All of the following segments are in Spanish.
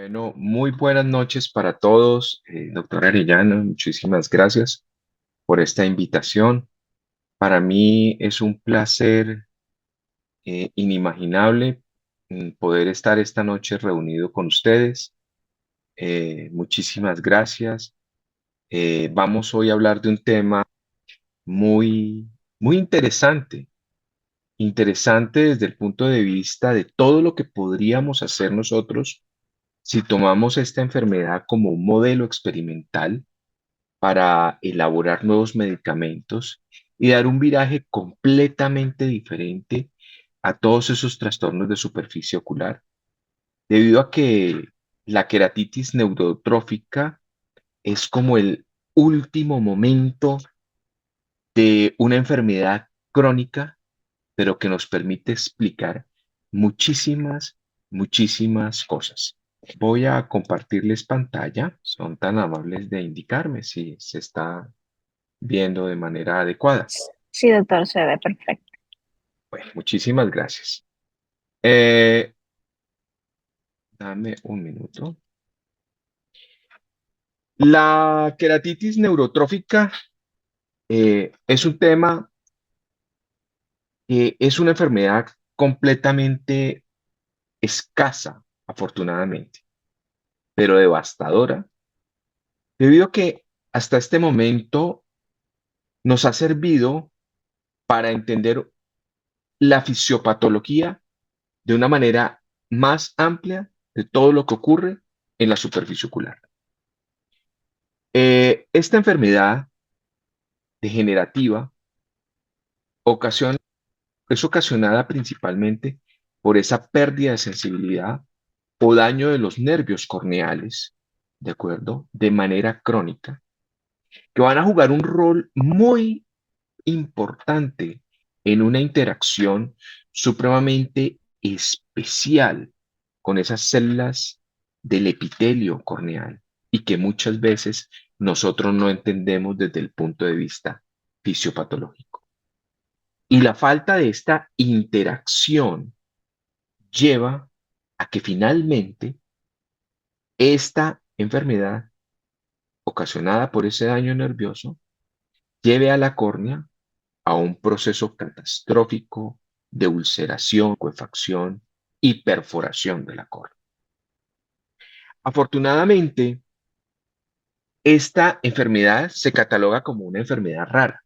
Bueno, muy buenas noches para todos. Doctora Arellano, muchísimas gracias por esta invitación. Para mí es un placer inimaginable poder estar esta noche reunido con ustedes. Muchísimas gracias. Vamos hoy a hablar de un tema muy, muy interesante. Interesante desde el punto de vista de todo lo que podríamos hacer nosotros si tomamos esta enfermedad como un modelo experimental para elaborar nuevos medicamentos y dar un viraje completamente diferente a todos esos trastornos de superficie ocular, debido a que la queratitis neurotrófica es como el último momento de una enfermedad crónica, pero que nos permite explicar muchísimas, muchísimas cosas. Voy a compartirles pantalla. Son tan amables de indicarme si se está viendo de manera adecuada. Sí, doctor, se ve perfecto. Bueno, muchísimas gracias. Eh, Dame un minuto. La queratitis neurotrófica es un tema que es una enfermedad completamente escasa, afortunadamente, pero devastadora, debido a que hasta este momento nos ha servido para entender la fisiopatología de una manera más amplia de todo lo que ocurre en la superficie ocular. Esta enfermedad degenerativa ocasiona, es ocasionada principalmente por esa pérdida de sensibilidad o daño de los nervios corneales, ¿de acuerdo? De manera crónica, que van a jugar un rol muy importante en una interacción supremamente especial con esas células del epitelio corneal y que muchas veces nosotros no entendemos desde el punto de vista fisiopatológico. Y la falta de esta interacción lleva a que finalmente esta enfermedad ocasionada por ese daño nervioso lleve a la córnea a un proceso catastrófico de ulceración, coefacción y perforación de la córnea. Afortunadamente, esta enfermedad se cataloga como una enfermedad rara,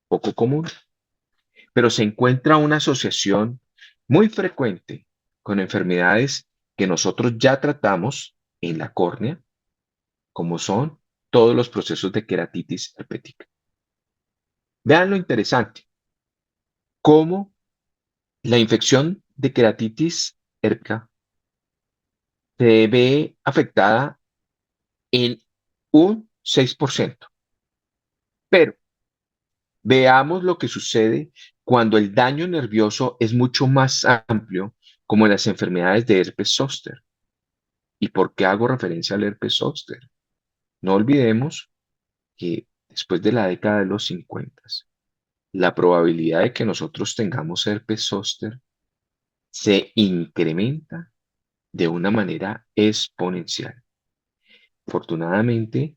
poco común, pero se encuentra una asociación muy frecuente con enfermedades que nosotros ya tratamos en la córnea, como son todos los procesos de queratitis herpética. Vean lo interesante, cómo la infección de queratitis herpética se ve afectada en un 6%. Pero veamos lo que sucede cuando el daño nervioso es mucho más amplio, como en las enfermedades de herpes zóster. ¿Y por qué hago referencia al herpes zóster? No olvidemos que después de la década de los 50, la probabilidad de que nosotros tengamos herpes zóster se incrementa de una manera exponencial. Afortunadamente,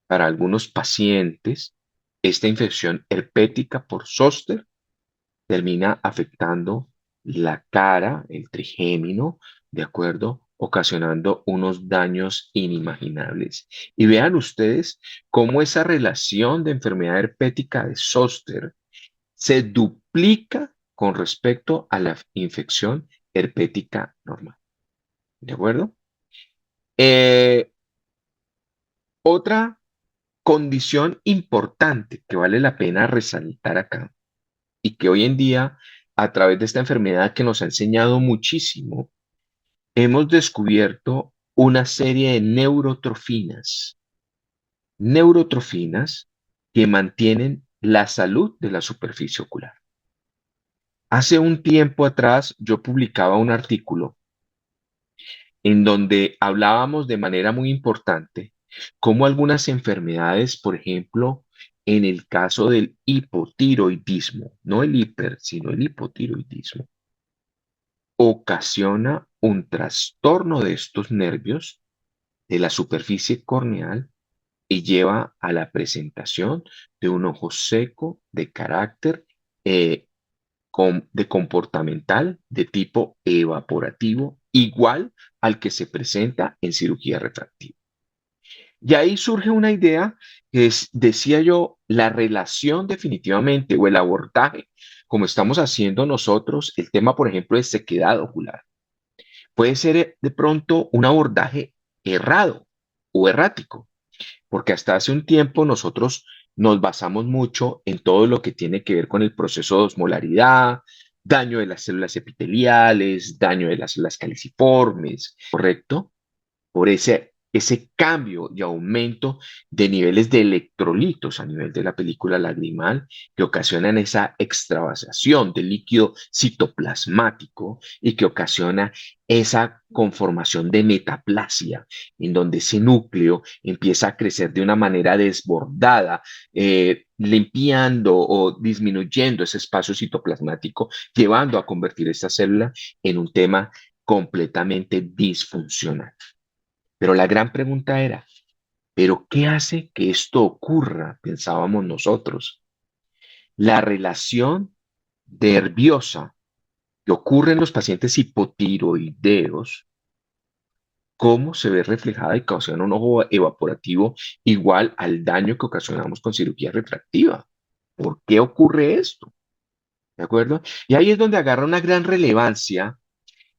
para algunos pacientes, esta infección herpética por zóster termina afectando la cara, el trigémino, ¿de acuerdo? Ocasionando unos daños inimaginables. Y vean ustedes cómo esa relación de enfermedad herpética de zóster se duplica con respecto a la infección herpética normal. ¿De acuerdo? Eh, Otra condición importante que vale la pena resaltar acá y que hoy en día, a través de esta enfermedad que nos ha enseñado muchísimo, hemos descubierto una serie de neurotrofinas que mantienen la salud de la superficie ocular. Hace un tiempo atrás yo publicaba un artículo en donde hablábamos de manera muy importante cómo algunas enfermedades, por ejemplo, en el caso del hipotiroidismo, no el hiper, sino el hipotiroidismo, ocasiona un trastorno de estos nervios de la superficie corneal y lleva a la presentación de un ojo seco de carácter eh, de comportamental de tipo evaporativo, igual al que se presenta en cirugía refractiva. Y ahí surge una idea que es, decía yo, la relación definitivamente o el abordaje, como estamos haciendo nosotros, el tema, por ejemplo, de sequedad ocular. Puede ser de pronto un abordaje errado o errático, porque hasta hace un tiempo nosotros nos basamos mucho en todo lo que tiene que ver con el proceso de osmolaridad, daño de las células epiteliales, daño de las células caliciformes, ¿correcto? Por ese cambio y aumento de niveles de electrolitos a nivel de la película lagrimal que ocasionan esa extravasación del líquido citoplasmático y que ocasiona esa conformación de metaplasia, en donde ese núcleo empieza a crecer de una manera desbordada, limpiando o disminuyendo ese espacio citoplasmático, llevando a convertir esta célula en un tema completamente disfuncional. Pero la gran pregunta era, ¿pero qué hace que esto ocurra? Pensábamos nosotros. La relación nerviosa que ocurre en los pacientes hipotiroideos, cómo se ve reflejada y ocasiona un ojo evaporativo igual al daño que ocasionamos con cirugía refractiva. ¿Por qué ocurre esto? ¿De acuerdo? Y ahí es donde agarra una gran relevancia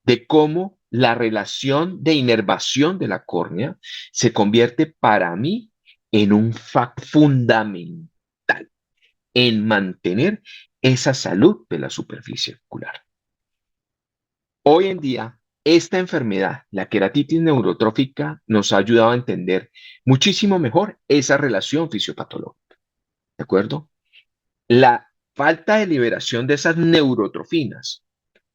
de cómo la relación de inervación de la córnea se convierte para mí en un factor fundamental en mantener esa salud de la superficie ocular. Hoy en día, esta enfermedad, la queratitis neurotrófica, nos ha ayudado a entender muchísimo mejor esa relación fisiopatológica, ¿de acuerdo? La falta de liberación de esas neurotrofinas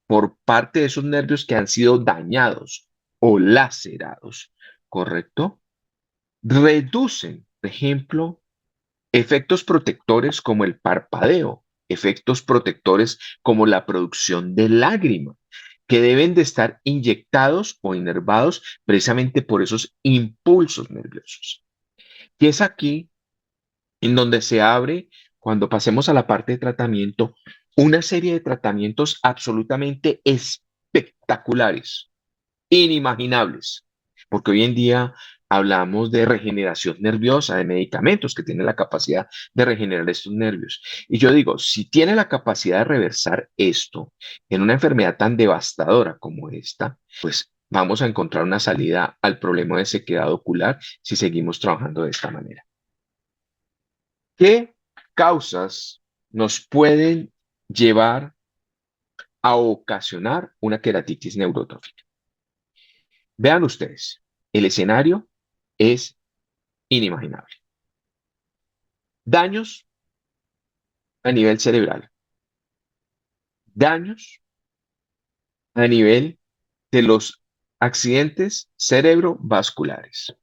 por parte de esos nervios que han sido dañados o lacerados, ¿correcto? Reducen, por ejemplo, efectos protectores como el parpadeo, efectos protectores como la producción de lágrima, que deben de estar inyectados o inervados precisamente por esos impulsos nerviosos. Y es aquí en donde se abre, cuando pasemos a la parte de tratamiento, una serie de tratamientos absolutamente espectaculares, inimaginables, porque hoy en día hablamos de regeneración nerviosa, de medicamentos que tienen la capacidad de regenerar estos nervios. Y yo digo, si tiene la capacidad de reversar esto en una enfermedad tan devastadora como esta, pues vamos a encontrar una salida al problema de sequedad ocular si seguimos trabajando de esta manera. ¿Qué causas nos pueden llevar a ocasionar una queratitis neurotrófica? Vean ustedes, el escenario es inimaginable. Daños a nivel cerebral, daños a nivel de los accidentes cerebrovasculares,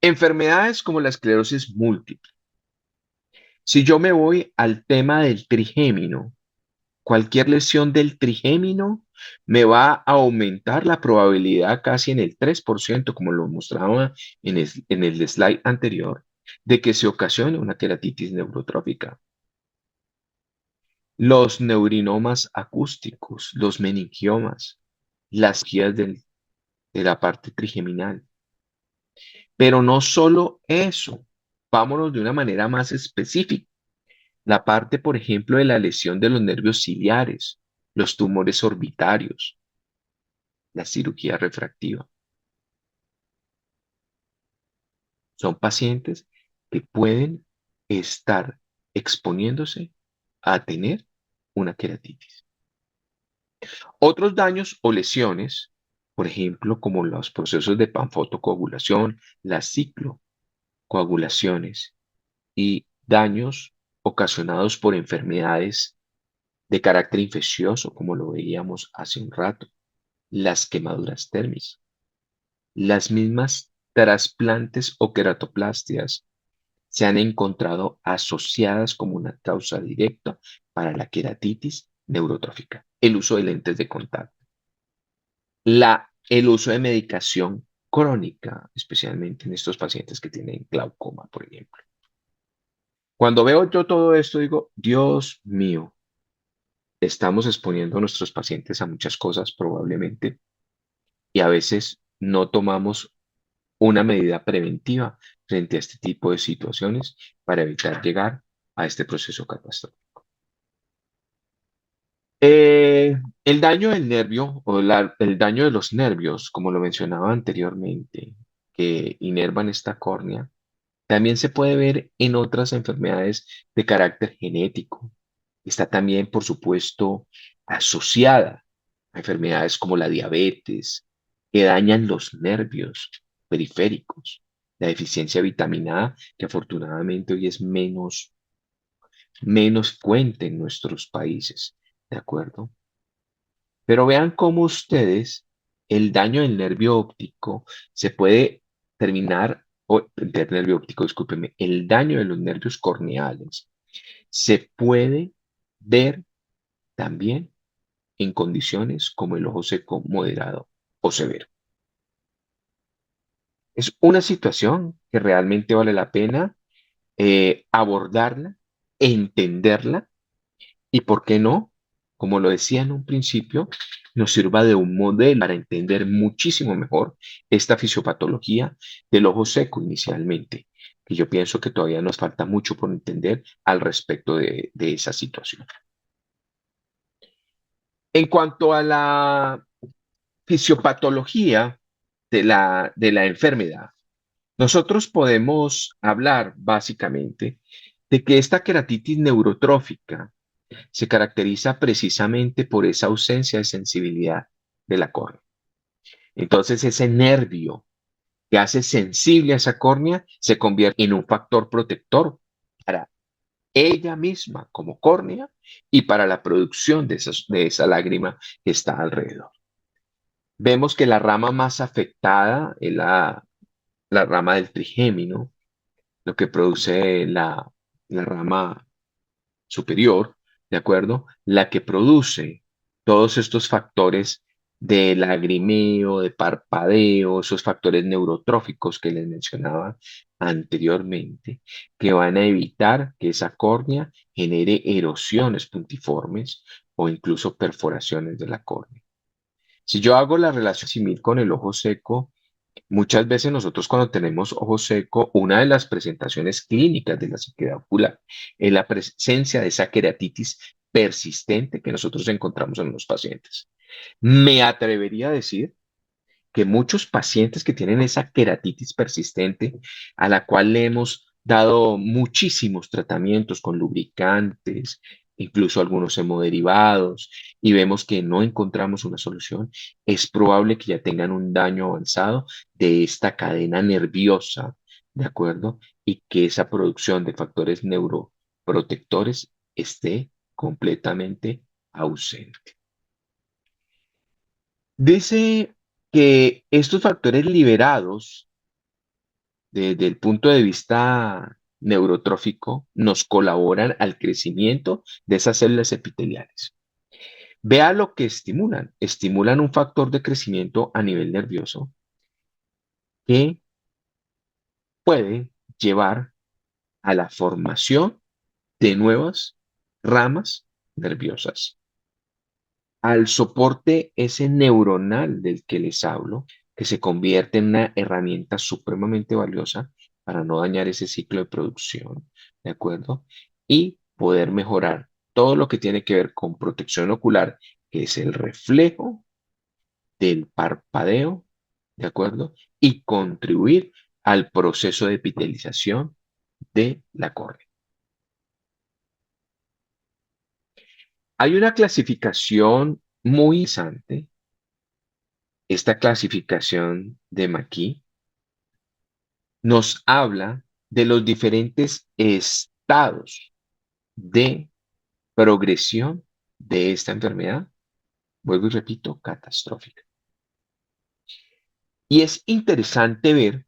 enfermedades como la esclerosis múltiple. Si yo me voy al tema del trigémino, cualquier lesión del trigémino me va a aumentar la probabilidad casi en el 3%, como lo mostraba en el slide anterior, de que se ocasione una queratitis neurotrófica. Los neurinomas acústicos, los meningiomas, las guías de la parte trigeminal. Pero no solo eso, vámonos de una manera más específica. La parte, por ejemplo, de la lesión de los nervios ciliares, los tumores orbitarios, la cirugía refractiva. Son pacientes que pueden estar exponiéndose a tener una queratitis. Otros daños o lesiones, por ejemplo, como los procesos de panfotocoagulación, las ciclocoagulaciones y daños ocasionados por enfermedades de carácter infeccioso, como lo veíamos hace un rato, las quemaduras térmicas, las mismas trasplantes o queratoplastias se han encontrado asociadas como una causa directa para la queratitis neurotrófica, el uso de lentes de contacto. el uso de medicación crónica, especialmente en estos pacientes que tienen glaucoma, por ejemplo. Cuando veo yo todo esto, digo, Dios mío, estamos exponiendo a nuestros pacientes a muchas cosas probablemente y a veces no tomamos una medida preventiva frente a este tipo de situaciones para evitar llegar a este proceso catastrófico. El daño del nervio o el daño de los nervios, como lo mencionaba anteriormente, que inervan esta córnea, también se puede ver en otras enfermedades de carácter genético. Está también, por supuesto, asociada a enfermedades como la diabetes, que dañan los nervios periféricos, la deficiencia de vitamina A, que afortunadamente hoy es menos frecuente en nuestros países, ¿de acuerdo? Pero vean cómo ustedes, el daño del nervio óptico se puede terminar, o del nervio óptico, discúlpenme, el daño de los nervios corneales se puede ver también en condiciones como el ojo seco moderado o severo. Es una situación que realmente vale la pena abordarla, entenderla y, ¿por qué no? Como lo decía en un principio, nos sirva de un modelo para entender muchísimo mejor esta fisiopatología del ojo seco inicialmente, que yo pienso que todavía nos falta mucho por entender al respecto de esa situación. En cuanto a la fisiopatología de la enfermedad, nosotros podemos hablar básicamente de que esta queratitis neurotrófica se caracteriza precisamente por esa ausencia de sensibilidad de la córnea. Entonces, ese nervio que hace sensible a esa córnea se convierte en un factor protector para ella misma como córnea y para la producción de esa lágrima que está alrededor. Vemos que la rama más afectada es la rama del trigémino, lo que produce la rama superior, ¿de acuerdo? La que produce todos estos factores de lagrimeo, de parpadeo, esos factores neurotróficos que les mencionaba anteriormente, que van a evitar que esa córnea genere erosiones puntiformes o incluso perforaciones de la córnea. Si yo hago la relación similar con el ojo seco, muchas veces nosotros cuando tenemos ojo seco, una de las presentaciones clínicas de la sequedad ocular es la presencia de esa queratitis persistente que nosotros encontramos en los pacientes. Me atrevería a decir que muchos pacientes que tienen esa queratitis persistente, a la cual le hemos dado muchísimos tratamientos con lubricantes, incluso algunos hemoderivados, y vemos que no encontramos una solución, es probable que ya tengan un daño avanzado de esta cadena nerviosa, ¿de acuerdo? Y que esa producción de factores neuroprotectores esté completamente ausente. Dice que estos factores liberados desde el punto de vista neurotrófico nos colaboran al crecimiento de esas células epiteliales. Vea lo que estimulan. Estimulan un factor de crecimiento a nivel nervioso que puede llevar a la formación de nuevas ramas nerviosas, al soporte ese neuronal del que les hablo, que se convierte en una herramienta supremamente valiosa para no dañar ese ciclo de producción, ¿de acuerdo? Y poder mejorar todo lo que tiene que ver con protección ocular, que es el reflejo del parpadeo, ¿de acuerdo? Y contribuir al proceso de epitelización de la córnea. Hay una clasificación muy interesante. Esta clasificación de McKee nos habla de los diferentes estados de progresión de esta enfermedad, vuelvo y repito, catastrófica. Y es interesante ver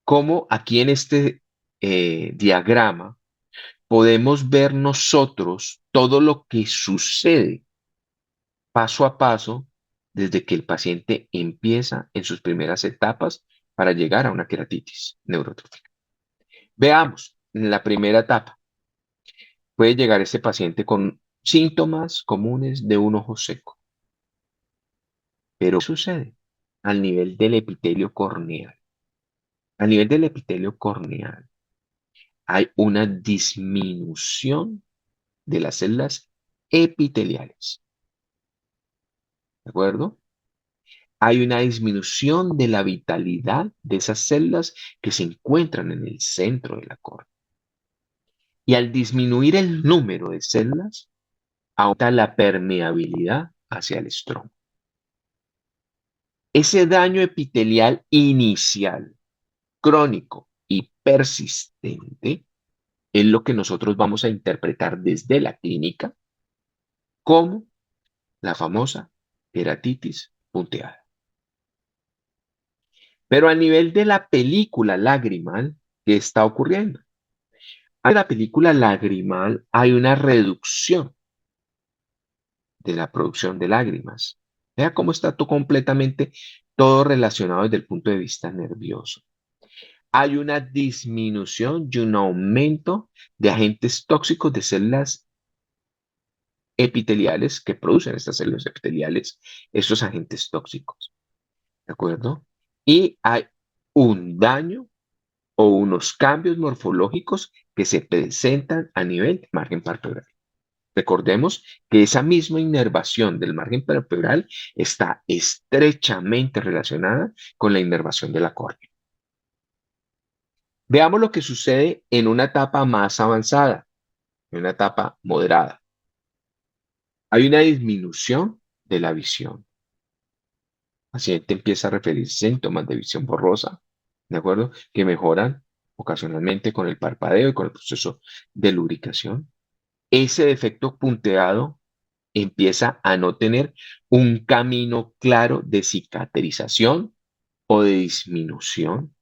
cómo aquí en este diagrama podemos ver nosotros todo lo que sucede paso a paso desde que el paciente empieza en sus primeras etapas para llegar a una queratitis neurotrófica. Veamos, en la primera etapa puede llegar este paciente con síntomas comunes de un ojo seco, pero ¿qué sucede? Al nivel del epitelio corneal. A nivel del epitelio corneal hay una disminución de las células epiteliales, ¿de acuerdo? Hay una disminución de la vitalidad de esas células que se encuentran en el centro de la córnea. Y al disminuir el número de células, aumenta la permeabilidad hacia el estroma. Ese daño epitelial inicial, crónico y persistente es lo que nosotros vamos a interpretar desde la clínica como la famosa queratitis punteada. Pero a nivel de la película lagrimal, ¿qué está ocurriendo? En la película lagrimal hay una reducción de la producción de lágrimas. Vea cómo está todo completamente todo relacionado desde el punto de vista nervioso. Hay una disminución y un aumento de agentes tóxicos de células epiteliales que producen estas células epiteliales, estos agentes tóxicos. ¿De acuerdo? Y hay un daño o unos cambios morfológicos que se presentan a nivel del margen palpebral. Recordemos que esa misma inervación del margen palpebral está estrechamente relacionada con la inervación de la córnea. Veamos lo que sucede en una etapa más avanzada, en una etapa moderada. Hay una disminución de la visión. El paciente empieza a referir síntomas de visión borrosa, ¿de acuerdo? Que mejoran ocasionalmente con el parpadeo y con el proceso de lubricación. Ese defecto punteado empieza a no tener un camino claro de cicatrización o de disminución,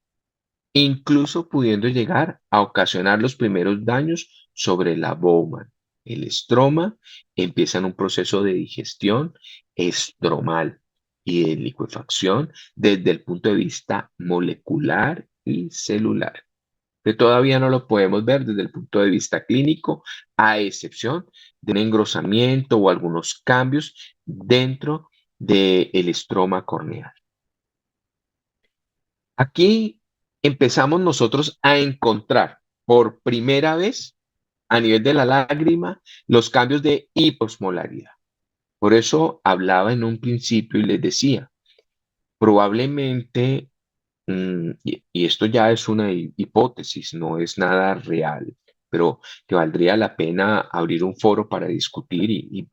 incluso pudiendo llegar a ocasionar los primeros daños sobre la Bowman. El estroma empieza en un proceso de digestión estromal y de licuefacción desde el punto de vista molecular y celular, que todavía no lo podemos ver desde el punto de vista clínico, a excepción de un engrosamiento o algunos cambios dentro del estroma corneal. Aquí empezamos nosotros a encontrar por primera vez a nivel de la lágrima los cambios de hiposmolaridad. Por eso hablaba en un principio y les decía, probablemente, y esto ya es una hipótesis, no es nada real, pero que valdría la pena abrir un foro para discutir y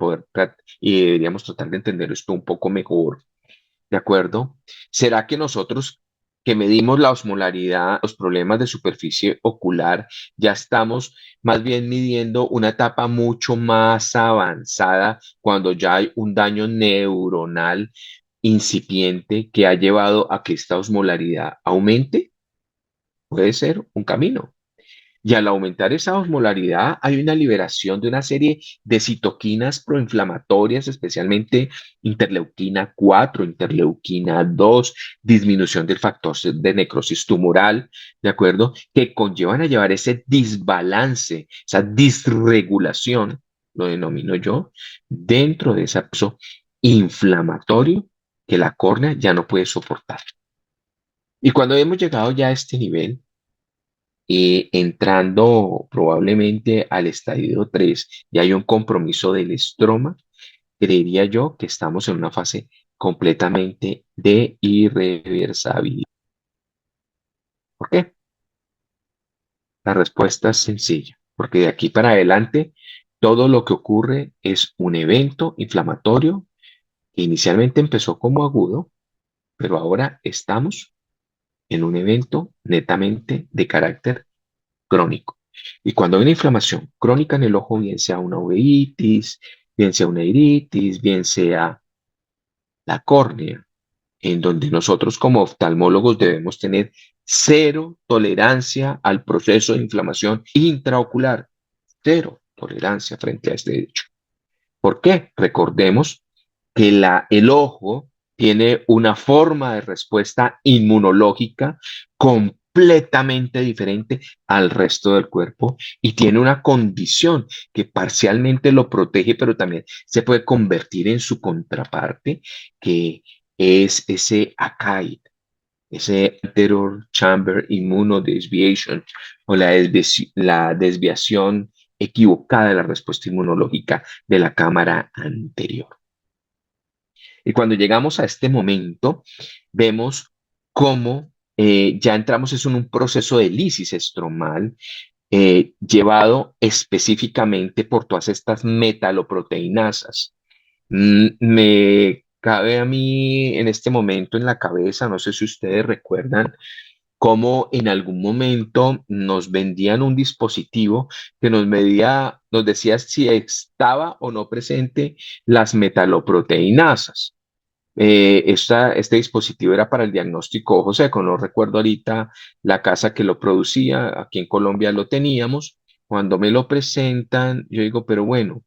deberíamos tratar de entender esto un poco mejor. ¿De acuerdo? ¿Será que nosotros que medimos la osmolaridad, los problemas de superficie ocular, ya estamos más bien midiendo una etapa mucho más avanzada cuando ya hay un daño neuronal incipiente que ha llevado a que esta osmolaridad aumente? Puede ser un camino. Y al aumentar esa osmolaridad, hay una liberación de una serie de citoquinas proinflamatorias, especialmente interleuquina 4, interleuquina 2, disminución del factor de necrosis tumoral, ¿de acuerdo? Que conllevan a llevar ese desbalance, esa disregulación, lo denomino yo, dentro de ese proceso inflamatorio que la córnea ya no puede soportar. Y cuando hemos llegado ya a este nivel, entrando probablemente al estadio 3 y hay un compromiso del estroma, creería yo que estamos en una fase completamente de irreversibilidad. ¿Por qué? La respuesta es sencilla, porque de aquí para adelante todo lo que ocurre es un evento inflamatorio que inicialmente empezó como agudo, pero ahora estamos en un evento netamente de carácter crónico. Y cuando hay una inflamación crónica en el ojo, bien sea una uveitis, bien sea una iritis, bien sea la córnea, en donde nosotros como oftalmólogos debemos tener cero tolerancia al proceso de inflamación intraocular, cero tolerancia frente a este hecho. ¿Por qué? Recordemos que el ojo tiene una forma de respuesta inmunológica completamente diferente al resto del cuerpo y tiene una condición que parcialmente lo protege, pero también se puede convertir en su contraparte, que es ese ACAI, ese anterior chamber immunodesviation o la desviación equivocada de la respuesta inmunológica de la cámara anterior. Y cuando llegamos a este momento, vemos cómo ya entramos en un proceso de lisis estromal llevado específicamente por todas estas metaloproteinasas. Me cabe a mí en este momento en la cabeza, no sé si ustedes recuerdan, cómo en algún momento nos vendían un dispositivo que nos medía, nos decía si estaba o no presente las metaloproteinasas. Este dispositivo era para el diagnóstico ojo seco, no recuerdo ahorita la casa que lo producía, aquí en Colombia lo teníamos. Cuando me lo presentan, yo digo, pero bueno,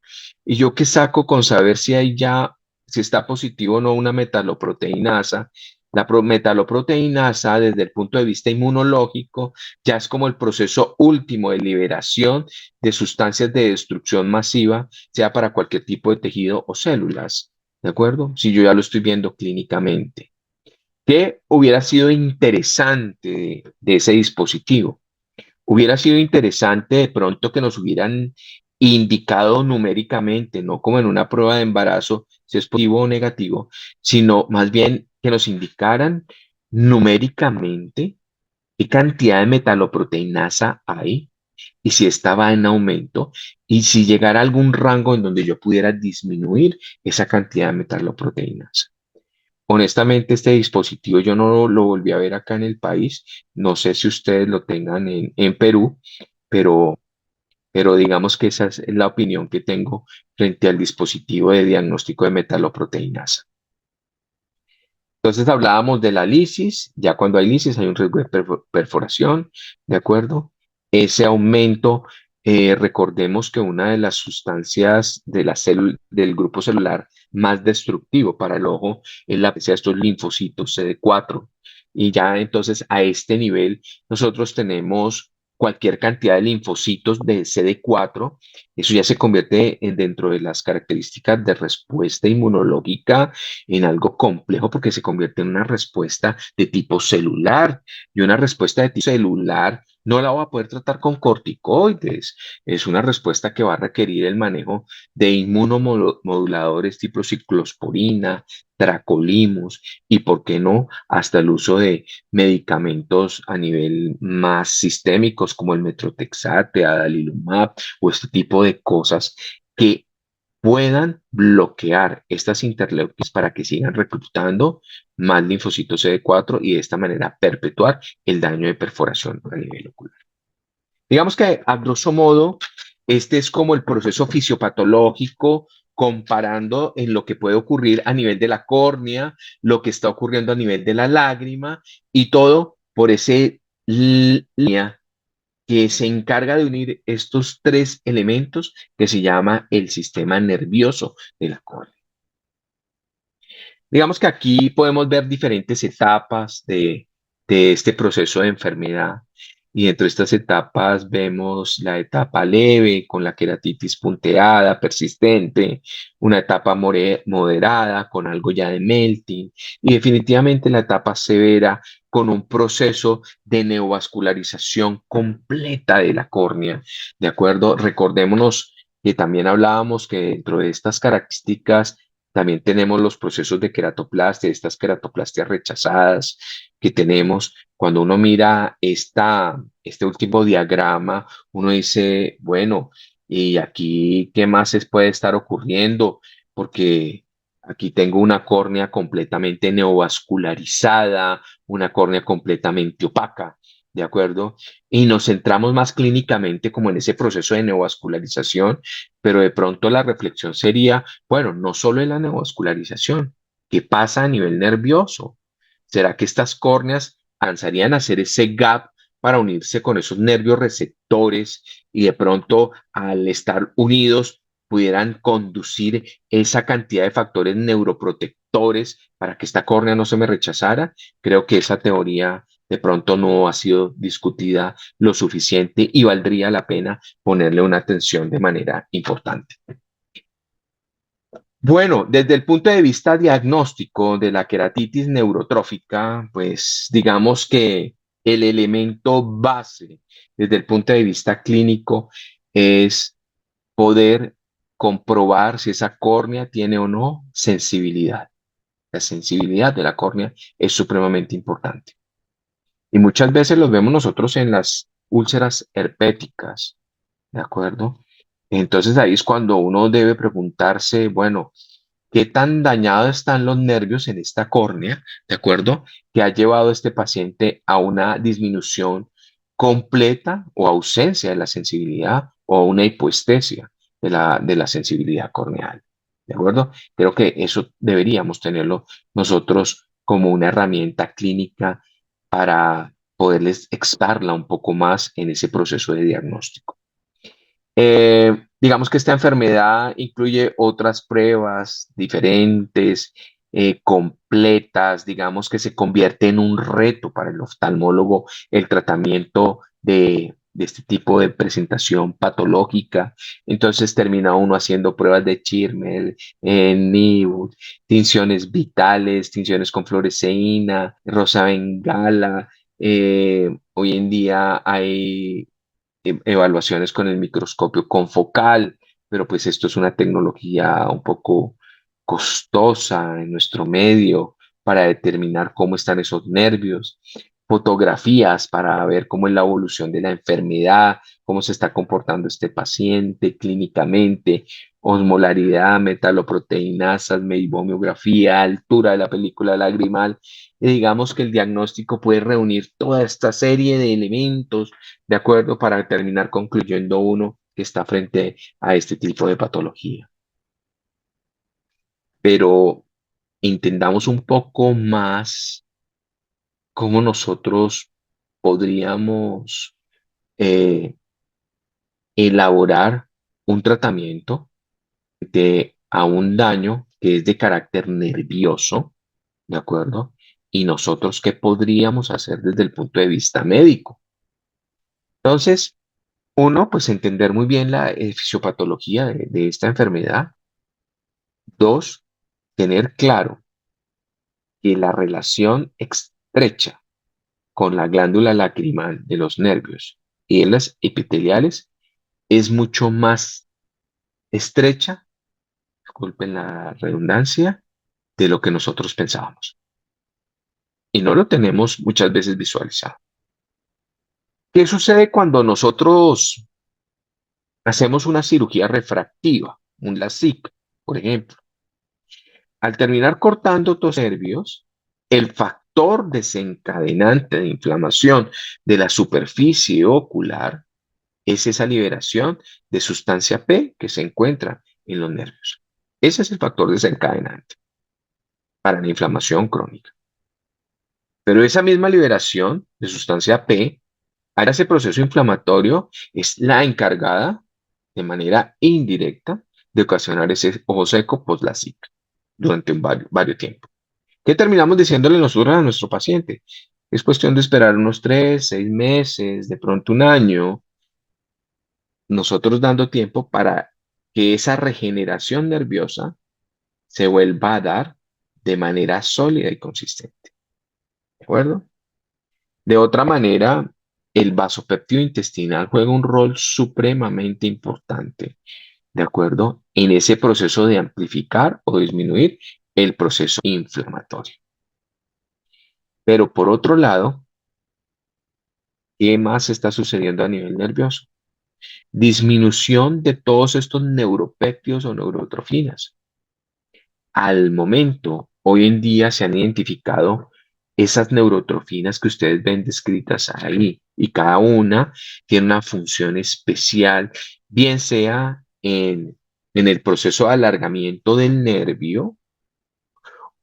¿y yo qué saco con saber si hay ya, si está positivo o no una metaloproteinasa? La metaloproteinasa, desde el punto de vista inmunológico, ya es como el proceso último de liberación de sustancias de destrucción masiva, sea para cualquier tipo de tejido o células. ¿De acuerdo? Si yo ya lo estoy viendo clínicamente. ¿Qué hubiera sido interesante de ese dispositivo? Hubiera sido interesante de pronto que nos hubieran indicado numéricamente, no como en una prueba de embarazo, si es positivo o negativo, sino más bien que nos indicaran numéricamente qué cantidad de metaloproteinasa hay y si estaba en aumento y si llegara a algún rango en donde yo pudiera disminuir esa cantidad de metaloproteinas. Honestamente, este dispositivo yo no lo volví a ver acá en el país. No sé si ustedes lo tengan en Perú, pero, pero digamos que esa es la opinión que tengo frente al dispositivo de diagnóstico de metaloproteinasa. Entonces hablábamos de la lisis, ya cuando hay lisis hay un riesgo de perforación, ¿de acuerdo? Ese aumento, recordemos que una de las sustancias de la del grupo celular más destructivo para el ojo es la presencia de estos linfocitos CD4. Y ya entonces a este nivel nosotros tenemos cualquier cantidad de linfocitos de CD4, eso ya se convierte dentro de las características de respuesta inmunológica en algo complejo porque se convierte en una respuesta de tipo celular y una respuesta de tipo celular no la va a poder tratar con corticoides. Es una respuesta que va a requerir el manejo de inmunomoduladores tipo ciclosporina, tracolimos y, por qué no, hasta el uso de medicamentos a nivel más sistémicos como el metrotexate, adalimumab o este tipo de cosas que puedan bloquear estas interleuquinas para que sigan reclutando más linfocitos CD4 y de esta manera perpetuar el daño de perforación a nivel ocular. Digamos que a grosso modo, este es como el proceso fisiopatológico comparando en lo que puede ocurrir a nivel de la córnea, lo que está ocurriendo a nivel de la lágrima y todo por ese línea que se encarga de unir estos tres elementos que se llama el sistema nervioso de la córnea. Digamos que aquí podemos ver diferentes etapas de este proceso de enfermedad y dentro de estas etapas vemos la etapa leve con la queratitis punteada, persistente, una etapa moderada con algo ya de melting y definitivamente la etapa severa con un proceso de neovascularización completa de la córnea. ¿De acuerdo? Recordémonos que también hablábamos que dentro de estas características también tenemos los procesos de queratoplastia, estas queratoplastias rechazadas que tenemos. Cuando uno mira este último diagrama, uno dice, bueno, ¿y aquí qué más puede estar ocurriendo? Porque aquí tengo una córnea completamente neovascularizada, una córnea completamente opaca, ¿de acuerdo? Y nos centramos más clínicamente como en ese proceso de neovascularización, pero de pronto la reflexión sería, bueno, no solo en la neovascularización, ¿qué pasa a nivel nervioso? ¿Será que estas córneas alcanzarían a hacer ese gap para unirse con esos nervios receptores y de pronto al estar unidos pudieran conducir esa cantidad de factores neuroprotectores para que esta córnea no se me rechazara, creo que esa teoría de pronto no ha sido discutida lo suficiente y valdría la pena ponerle una atención de manera importante. Bueno, desde el punto de vista diagnóstico de la queratitis neurotrófica, pues digamos que el elemento base desde el punto de vista clínico es poder comprobar si esa córnea tiene o no sensibilidad. La sensibilidad de la córnea es supremamente importante. Y muchas veces los vemos nosotros en las úlceras herpéticas, ¿de acuerdo? Entonces ahí es cuando uno debe preguntarse, bueno, ¿qué tan dañados están los nervios en esta córnea, ¿de acuerdo? Que ha llevado a este paciente a una disminución completa o ausencia de la sensibilidad o a una hipoestesia de la sensibilidad corneal, ¿de acuerdo? Creo que eso deberíamos tenerlo nosotros como una herramienta clínica para poderles explicarla un poco más en ese proceso de diagnóstico. Digamos que esta enfermedad incluye otras pruebas diferentes, completas, digamos que se convierte en un reto para el oftalmólogo el tratamiento de este tipo de presentación patológica. Entonces termina uno haciendo pruebas de Schirmer, NIU, tinciones vitales, tinciones con fluoresceína, rosa bengala. Hoy en día hay evaluaciones con el microscopio confocal, pero pues esto es una tecnología un poco costosa en nuestro medio para determinar cómo están esos nervios, fotografías para ver cómo es la evolución de la enfermedad, cómo se está comportando este paciente clínicamente, osmolaridad, metaloproteinasas, meibomiografía, altura de la película lagrimal. Y digamos que el diagnóstico puede reunir toda esta serie de elementos, ¿de acuerdo? Para terminar concluyendo uno que está frente a este tipo de patología. Pero entendamos un poco más cómo nosotros podríamos eh, elaborar un tratamiento a un daño que es de carácter nervioso, ¿de acuerdo? Y nosotros, ¿qué podríamos hacer desde el punto de vista médico? Entonces, uno, pues entender muy bien la fisiopatología de esta enfermedad. Dos, tener claro que la relación estrecha con la glándula lacrimal de los nervios y de las epiteliales es mucho más estrecha, disculpen la redundancia, de lo que nosotros pensábamos. Y no lo tenemos muchas veces visualizado. ¿Qué sucede cuando nosotros hacemos una cirugía refractiva, un LASIK, por ejemplo? Al terminar cortando tus nervios, el factor desencadenante de inflamación de la superficie ocular es esa liberación de sustancia P que se encuentra en los nervios. Ese es el factor desencadenante para la inflamación crónica. Pero esa misma liberación de sustancia P, ahora ese proceso inflamatorio es la encargada de manera indirecta de ocasionar ese ojo seco post-LASIK durante varios tiempos. ¿Qué terminamos diciéndole nosotros a nuestro paciente? Es cuestión de esperar unos 3, 6 meses, de pronto un año, nosotros dando tiempo para que esa regeneración nerviosa se vuelva a dar de manera sólida y consistente. ¿De acuerdo? De otra manera, el vasopéptido intestinal juega un rol supremamente importante, ¿de acuerdo? En ese proceso de amplificar o disminuir el proceso inflamatorio. Pero por otro lado, ¿qué más está sucediendo a nivel nervioso? Disminución de todos estos neuropéptidos o neurotrofinas. Al momento, hoy en día se han identificado esas neurotrofinas que ustedes ven descritas ahí y cada una tiene una función especial, bien sea en el proceso de alargamiento del nervio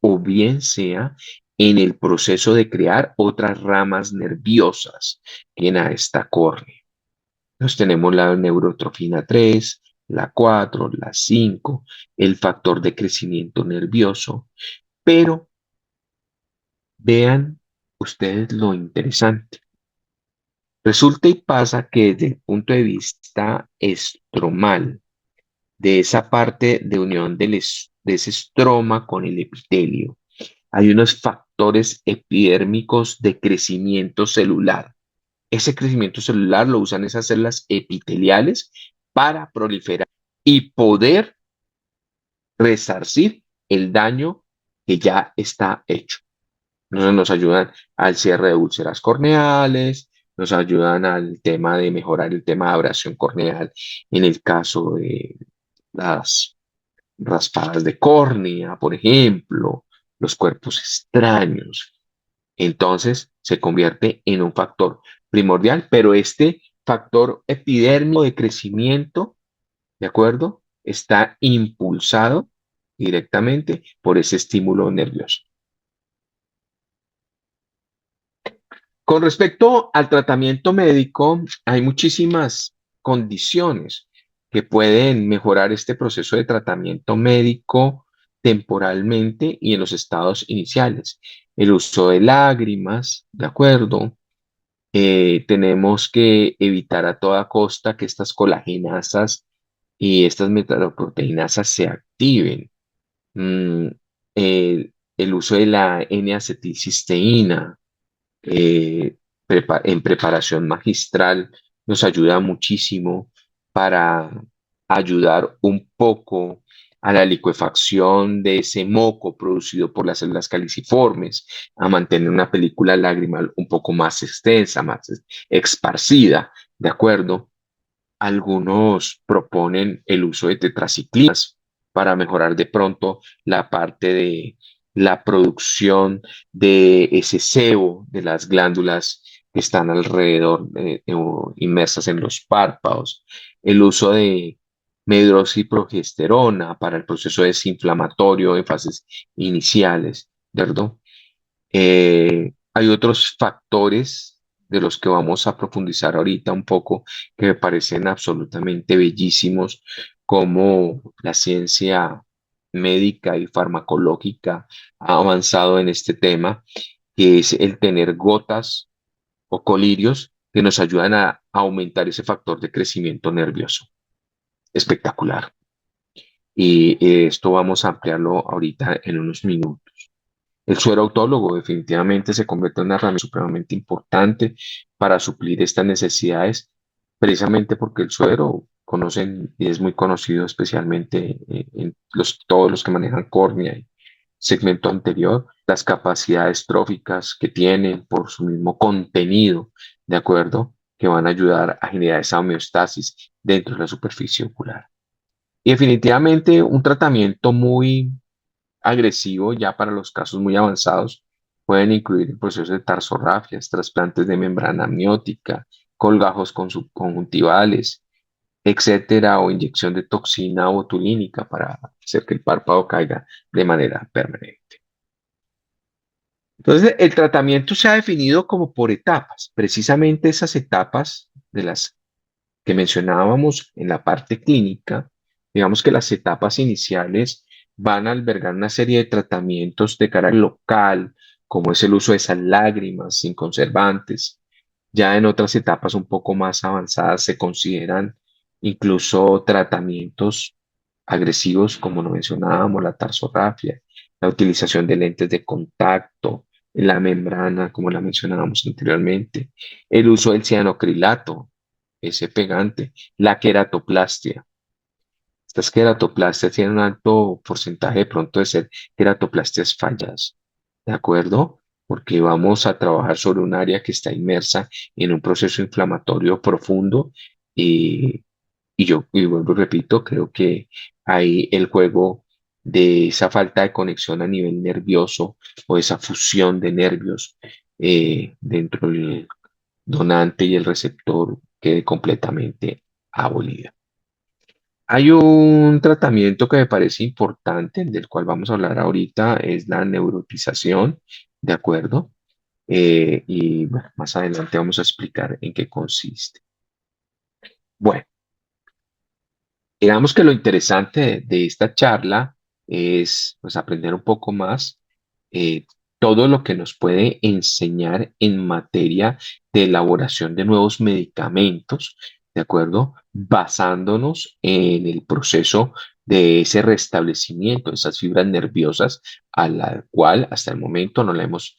o bien sea en el proceso de crear otras ramas nerviosas en esta córnea. Entonces tenemos la neurotrofina 3, la 4, la 5, el factor de crecimiento nervioso. Pero vean ustedes lo interesante. Resulta y pasa que desde el punto de vista estromal, de esa parte de unión de ese estroma con el epitelio, hay unos factores epidérmicos de crecimiento celular. Ese crecimiento celular lo usan esas células epiteliales para proliferar y poder resarcir el daño que ya está hecho. Nos ayudan al cierre de úlceras corneales, nos ayudan al tema de mejorar el tema de abrasión corneal en el caso de las raspadas de córnea, por ejemplo, los cuerpos extraños. Entonces se convierte en un factor primordial, pero este factor epidérmico de crecimiento, ¿de acuerdo? Está impulsado directamente por ese estímulo nervioso. Con respecto al tratamiento médico, hay muchísimas condiciones que pueden mejorar este proceso de tratamiento médico temporalmente y en los estados iniciales. El uso de lágrimas, ¿de acuerdo? Tenemos que evitar a toda costa que estas colagenasas y estas metaloproteinasas se activen. Mm, el uso de la N-acetilcisteína eh, en preparación magistral nos ayuda muchísimo para ayudar un poco a la liquefacción de ese moco producido por las células caliciformes, a mantener una película lagrimal un poco más extensa, más esparcida, ¿de acuerdo? Algunos proponen el uso de tetraciclinas para mejorar de pronto la parte de la producción de ese sebo de las glándulas que están alrededor, o inmersas en los párpados. El uso de medroxiprogesterona para el proceso desinflamatorio en fases iniciales, ¿verdad? Hay otros factores de los que vamos a profundizar ahorita un poco que me parecen absolutamente bellísimos, como la ciencia médica y farmacológica ha avanzado en este tema, que es el tener gotas o colirios que nos ayudan a aumentar ese factor de crecimiento nervioso. Espectacular. Y esto vamos a ampliarlo ahorita en unos minutos. El suero autólogo definitivamente se convierte en una herramienta supremamente importante para suplir estas necesidades, precisamente porque el suero conocen y es muy conocido especialmente en todos los que manejan córnea y segmento anterior, las capacidades tróficas que tienen por su mismo contenido, ¿de acuerdo? Que van a ayudar a generar esa homeostasis dentro de la superficie ocular. Y definitivamente un tratamiento muy agresivo ya para los casos muy avanzados. Pueden incluir el proceso de tarsorrafias, trasplantes de membrana amniótica, colgajos subconjuntivales, etcétera, o inyección de toxina botulínica para hacer que el párpado caiga de manera permanente. Entonces, el tratamiento se ha definido como por etapas, precisamente esas etapas de las que mencionábamos en la parte clínica. Digamos que las etapas iniciales van a albergar una serie de tratamientos de carácter local, como es el uso de esas lágrimas sin conservantes. Ya en otras etapas un poco más avanzadas se consideran incluso tratamientos agresivos, como lo mencionábamos, la tarsorrafia, la utilización de lentes de contacto, la membrana, como la mencionábamos anteriormente, el uso del cianocrilato, ese pegante, la queratoplastia. Estas queratoplastias tienen un alto porcentaje de pronto de ser queratoplastias fallas, ¿de acuerdo? Porque vamos a trabajar sobre un área que está inmersa en un proceso inflamatorio profundo y, y vuelvo y repito, creo que ahí el juego de esa falta de conexión a nivel nervioso o esa fusión de nervios dentro del donante y el receptor quede completamente abolida. Hay un tratamiento que me parece importante, del cual vamos a hablar ahorita, es la neurotización, ¿de acuerdo? Y bueno, más adelante vamos a explicar en qué consiste. Bueno, Digamos que lo interesante de esta charla es pues, aprender un poco más todo lo que nos puede enseñar en materia de elaboración de nuevos medicamentos, ¿de acuerdo? Basándonos en el proceso de ese restablecimiento de esas fibras nerviosas a la cual hasta el momento no le hemos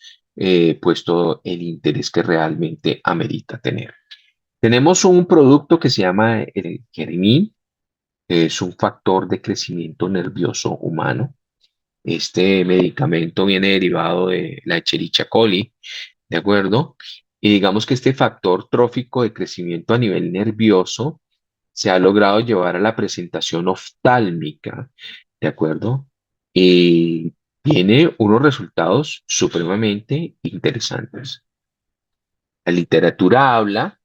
puesto el interés que realmente amerita tener. Tenemos un producto que se llama el Keremin, es un factor de crecimiento nervioso humano. Este medicamento viene derivado de la Escherichia coli, ¿de acuerdo? Y digamos que este factor trófico de crecimiento a nivel nervioso se ha logrado llevar a la presentación oftálmica, ¿de acuerdo? Y tiene unos resultados supremamente interesantes. La literatura habla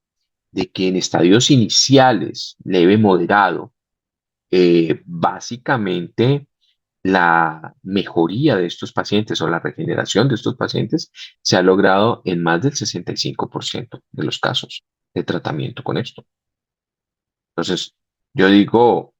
de que en estadios iniciales, leve, moderado, básicamente la mejoría de estos pacientes o la regeneración de estos pacientes se ha logrado en más del 65% de los casos de tratamiento con esto. Entonces, yo digo,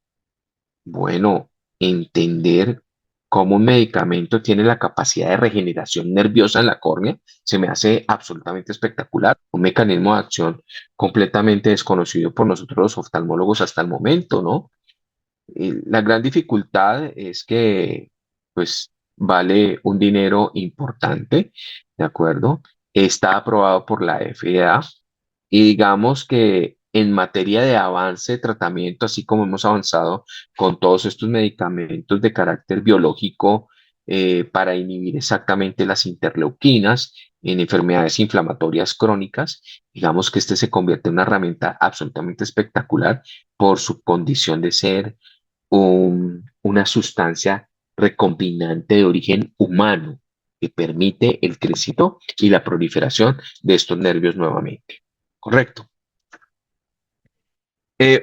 bueno, entender cómo un medicamento tiene la capacidad de regeneración nerviosa en la córnea se me hace absolutamente espectacular. Un mecanismo de acción completamente desconocido por nosotros los oftalmólogos hasta el momento, ¿no? La gran dificultad es que, pues, vale un dinero importante, ¿de acuerdo? Está aprobado por la FDA y digamos que en materia de avance de tratamiento, así como hemos avanzado con todos estos medicamentos de carácter biológico para inhibir exactamente las interleuquinas en enfermedades inflamatorias crónicas, digamos que este se convierte en una herramienta absolutamente espectacular por su condición de ser una sustancia recombinante de origen humano que permite el crecimiento y la proliferación de estos nervios nuevamente. Correcto.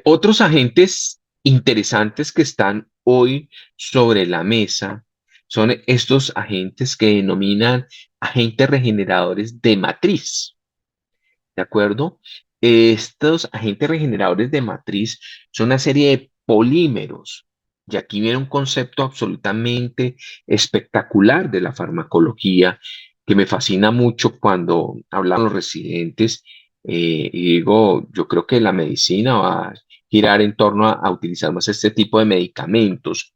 Otros agentes interesantes que están hoy sobre la mesa son estos agentes que denominan agentes regeneradores de matriz. ¿De acuerdo? Estos agentes regeneradores de matriz son una serie de polímeros. Y aquí viene un concepto absolutamente espectacular de la farmacología que me fascina mucho cuando hablan los residentes. Y digo, yo creo que la medicina va a girar en torno a utilizar más este tipo de medicamentos,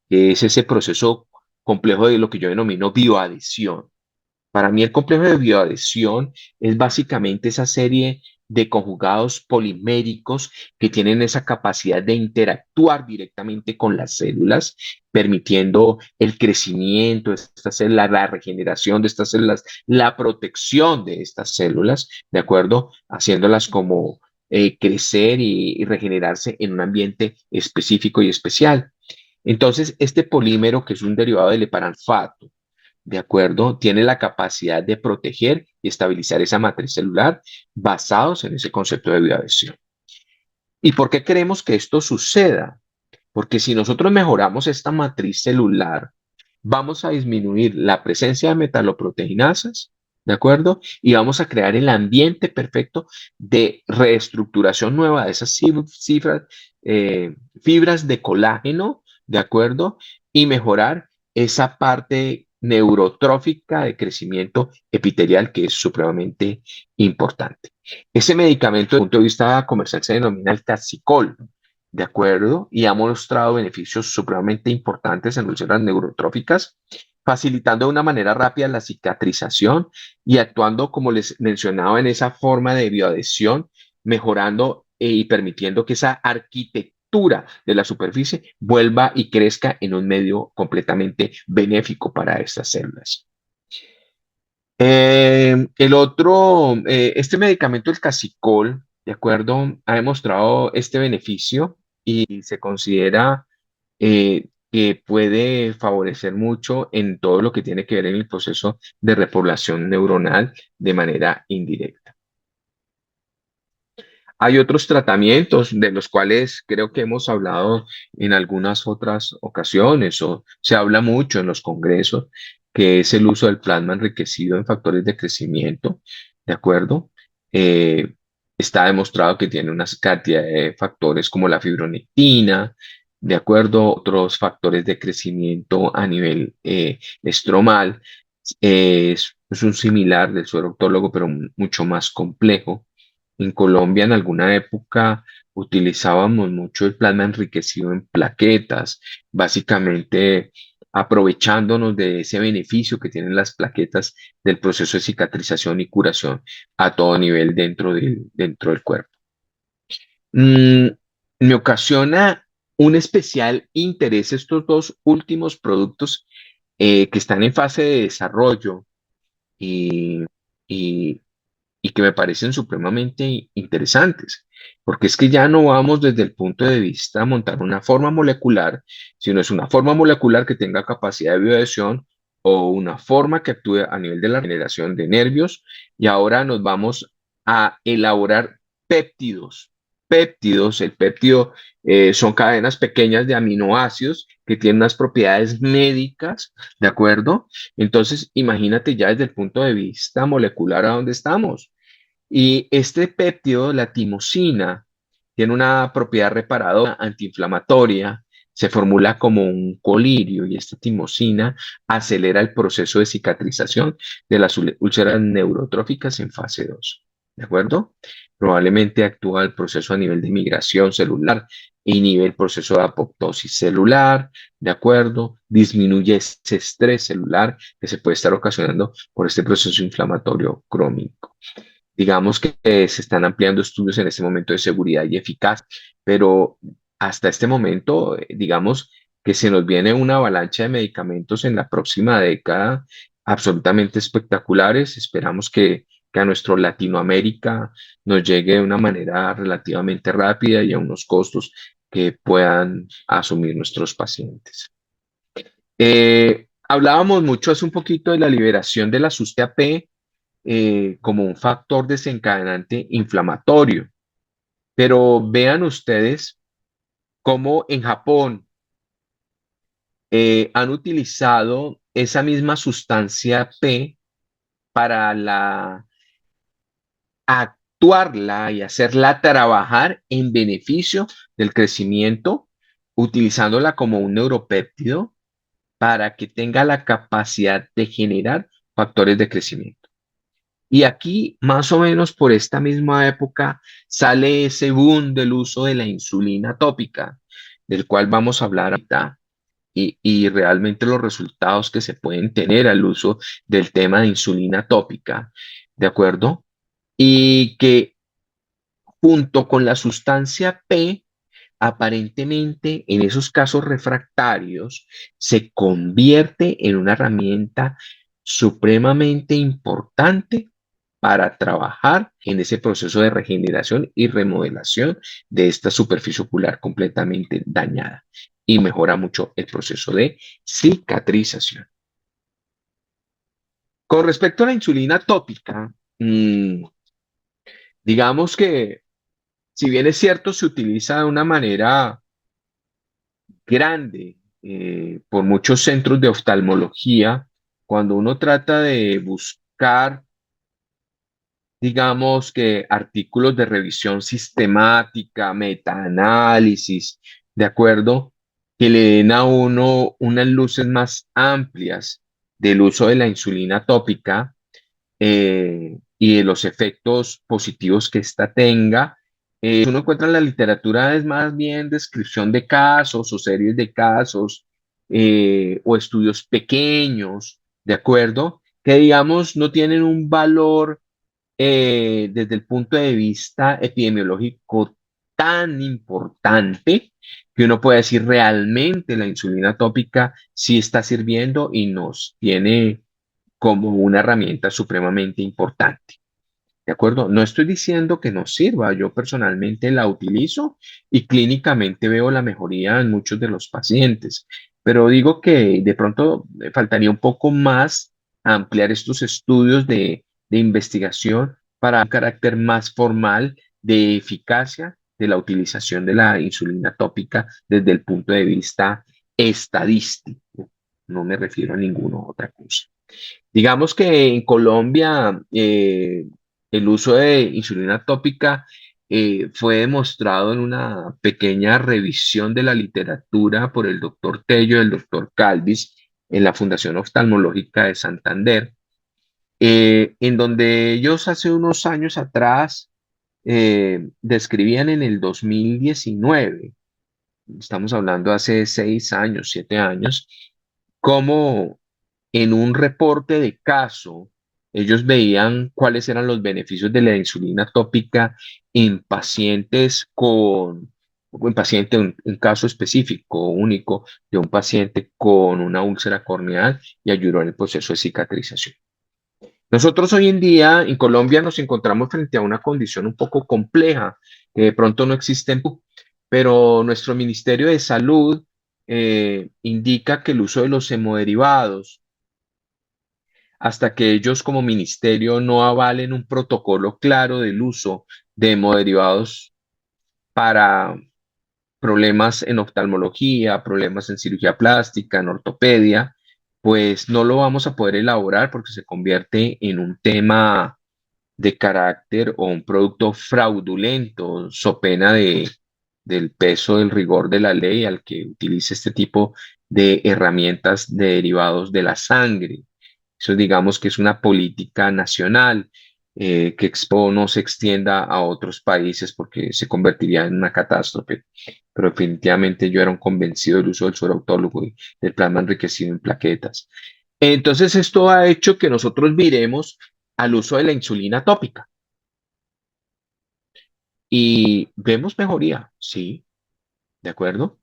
que es ese proceso complejo de lo que yo denomino bioadhesión. Para mí el complejo de bioadhesión es básicamente esa serie de conjugados poliméricos que tienen esa capacidad de interactuar directamente con las células, permitiendo el crecimiento de estas células, la regeneración de estas células, la protección de estas células, ¿de acuerdo? Haciéndolas como crecer y regenerarse en un ambiente específico y especial. Entonces, este polímero, que es un derivado del heparanfato, ¿de acuerdo? Tiene la capacidad de proteger y estabilizar esa matriz celular basados en ese concepto de bioadhesión. ¿Y por qué queremos que esto suceda? Porque si nosotros mejoramos esta matriz celular, vamos a disminuir la presencia de metaloproteinasas, ¿de acuerdo? Y vamos a crear el ambiente perfecto de reestructuración nueva de esas fibras de colágeno, ¿de acuerdo? Y mejorar esa parte neurotrófica de crecimiento epitelial que es supremamente importante. Ese medicamento, desde el punto de vista comercial, se denomina el Taxicol, ¿de acuerdo? Y ha mostrado beneficios supremamente importantes en úlceras neurotróficas, facilitando de una manera rápida la cicatrización y actuando, como les mencionaba, en esa forma de bioadhesión, mejorando y permitiendo que esa arquitectura de la superficie vuelva y crezca en un medio completamente benéfico para estas células. Este medicamento, el Casicol, de acuerdo, ha demostrado este beneficio y se considera que puede favorecer mucho en todo lo que tiene que ver en el proceso de repoblación neuronal de manera indirecta. Hay otros tratamientos de los cuales creo que hemos hablado en algunas otras ocasiones o se habla mucho en los congresos, que es el uso del plasma enriquecido en factores de crecimiento, ¿de acuerdo? Está demostrado que tiene una cantidad de factores como la fibronectina, de acuerdo, otros factores de crecimiento a nivel estromal. Es un similar del suero autólogo, pero mucho más complejo. En Colombia, en alguna época, utilizábamos mucho el plasma enriquecido en plaquetas, básicamente aprovechándonos de ese beneficio que tienen las plaquetas del proceso de cicatrización y curación a todo nivel dentro del cuerpo. Mm, Me ocasiona un especial interés estos dos últimos productos que están en fase de desarrollo y, y- y que me parecen supremamente interesantes, porque es que ya no vamos desde el punto de vista a montar una forma molecular, sino es una forma molecular que tenga capacidad de bioadhesión o una forma que actúe a nivel de la generación de nervios, y ahora nos vamos a elaborar péptidos. Péptidos, el péptido son cadenas pequeñas de aminoácidos que tienen unas propiedades médicas, ¿de acuerdo? Entonces, imagínate ya desde el punto de vista molecular a dónde estamos. Y este péptido, la timosina, tiene una propiedad reparadora, antiinflamatoria, se formula como un colirio y esta timosina acelera el proceso de cicatrización de las úlceras neurotróficas en fase 2. ¿De acuerdo? Probablemente actúa el proceso a nivel de migración celular y nivel proceso de apoptosis celular, ¿de acuerdo? Disminuye ese estrés celular que se puede estar ocasionando por este proceso inflamatorio crónico. Digamos que se están ampliando estudios en este momento de seguridad y eficacia, pero hasta este momento, digamos que se nos viene una avalancha de medicamentos en la próxima década absolutamente espectaculares. Esperamos que a nuestro Latinoamérica nos llegue de una manera relativamente rápida y a unos costos que puedan asumir nuestros pacientes. Hablábamos mucho hace un poquito de la liberación de la sustancia P como un factor desencadenante inflamatorio. Pero vean ustedes cómo en Japón han utilizado esa misma sustancia P para actuarla y hacerla trabajar en beneficio del crecimiento, utilizándola como un neuropéptido para que tenga la capacidad de generar factores de crecimiento. Y aquí, más o menos por esta misma época, sale ese boom del uso de la insulina tópica, del cual vamos a hablar ahorita, y realmente los resultados que se pueden tener al uso del tema de insulina tópica, ¿de acuerdo? Y que junto con la sustancia P, aparentemente en esos casos refractarios, se convierte en una herramienta supremamente importante para trabajar en ese proceso de regeneración y remodelación de esta superficie ocular completamente dañada y mejora mucho el proceso de cicatrización. Con respecto a la insulina tópica, digamos que si bien es cierto, se utiliza de una manera grande por muchos centros de oftalmología, cuando uno trata de buscar, digamos que artículos de revisión sistemática, metaanálisis, ¿de acuerdo? Que le den a uno unas luces más amplias del uso de la insulina tópica y de los efectos positivos que ésta tenga. Uno encuentra en la literatura es más bien descripción de casos o series de casos o estudios pequeños, ¿de acuerdo? Que digamos no tienen un valor desde el punto de vista epidemiológico tan importante que uno puede decir realmente la insulina tópica sí está sirviendo y nos tiene como una herramienta supremamente importante. ¿De acuerdo? No estoy diciendo que no sirva, yo personalmente la utilizo y clínicamente veo la mejoría en muchos de los pacientes, pero digo que de pronto faltaría un poco más ampliar estos estudios de investigación para un carácter más formal de eficacia de la utilización de la insulina tópica desde el punto de vista estadístico. No me refiero a ninguna otra cosa. Digamos que en Colombia el uso de insulina tópica fue demostrado en una pequeña revisión de la literatura por el doctor Tello y el doctor Calvis en la Fundación Oftalmológica de Santander, en donde ellos hace unos años atrás describían en el 2019, estamos hablando hace 6 años, 7 años, cómo en un reporte de caso ellos veían cuáles eran los beneficios de la insulina tópica en pacientes en paciente, un caso específico, único, de un paciente con una úlcera corneal y ayudó en el proceso de cicatrización. Nosotros hoy en día en Colombia nos encontramos frente a una condición un poco compleja que de pronto no existe en Perú, pero nuestro Ministerio de Salud indica que el uso de los hemoderivados, hasta que ellos como ministerio no avalen un protocolo claro del uso de hemoderivados para problemas en oftalmología, problemas en cirugía plástica, en ortopedia, pues no lo vamos a poder elaborar porque se convierte en un tema de carácter o un producto fraudulento, so pena del peso del rigor de la ley al que utilice este tipo de herramientas de derivados de la sangre. Eso digamos que es una política nacional que Expo no se extienda a otros países porque se convertiría en una catástrofe. Pero definitivamente yo era un convencido del uso del suero autólogo y del plasma enriquecido en plaquetas. Entonces esto ha hecho que nosotros miremos al uso de la insulina tópica y vemos mejoría, sí, ¿de acuerdo?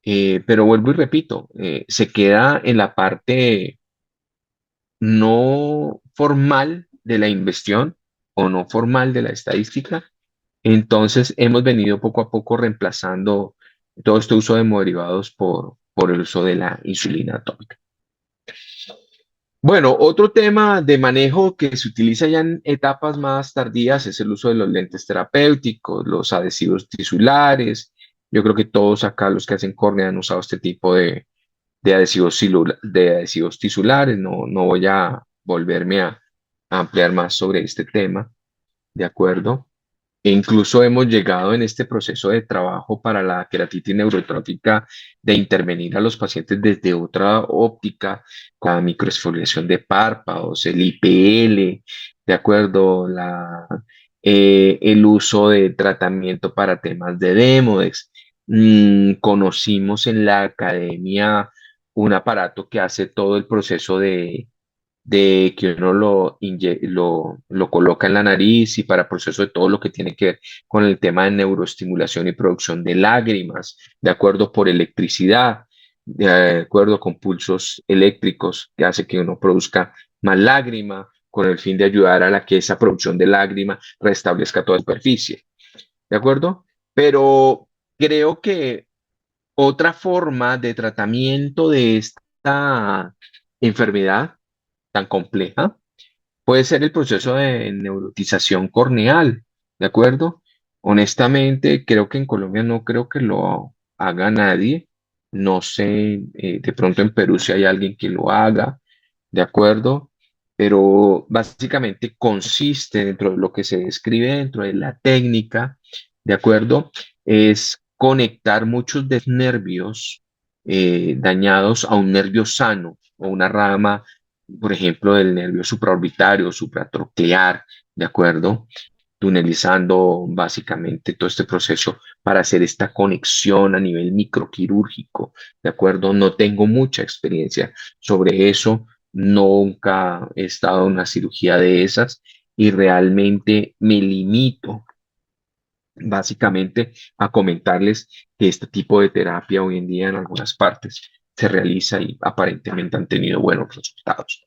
Pero vuelvo y repito, se queda en la parte no formal de la investigación o no formal de la estadística. Entonces hemos venido poco a poco reemplazando todo este uso de hemoderivados por el uso de la insulina tópica. Bueno, otro tema de manejo que se utiliza ya en etapas más tardías es el uso de los lentes terapéuticos, los adhesivos tisulares. Yo creo que todos acá los que hacen córnea han usado este tipo de de adhesivos tisulares. No, no voy a volverme a ampliar más sobre este tema, ¿de acuerdo? E incluso hemos llegado en este proceso de trabajo para la queratitis neurotrófica de intervenir a los pacientes desde otra óptica, con la microexfoliación de párpados, el IPL, ¿de acuerdo? El uso de tratamiento para temas de Demodex. Conocimos en la academia un aparato que hace todo el proceso de que uno lo coloca en la nariz y para proceso de todo lo que tiene que ver con el tema de neuroestimulación y producción de lágrimas, de acuerdo por electricidad, de acuerdo con pulsos eléctricos que hace que uno produzca más lágrima con el fin de ayudar a la que esa producción de lágrima restablezca toda superficie, ¿de acuerdo? Pero creo que otra forma de tratamiento de esta enfermedad tan compleja puede ser el proceso de neurotización corneal, ¿de acuerdo? Honestamente, creo que en Colombia no creo que lo haga nadie. No sé, de pronto en Perú si hay alguien que lo haga, ¿de acuerdo? Pero básicamente consiste dentro de lo que se describe dentro de la técnica, ¿de acuerdo? Es conectar muchos de nervios dañados a un nervio sano o una rama, por ejemplo, del nervio supraorbitario, supratroclear, ¿de acuerdo? Tunelizando básicamente todo este proceso para hacer esta conexión a nivel microquirúrgico, ¿de acuerdo? No tengo mucha experiencia sobre eso, nunca he estado en una cirugía de esas y realmente me limito básicamente a comentarles que este tipo de terapia hoy en día en algunas partes se realiza y aparentemente han tenido buenos resultados.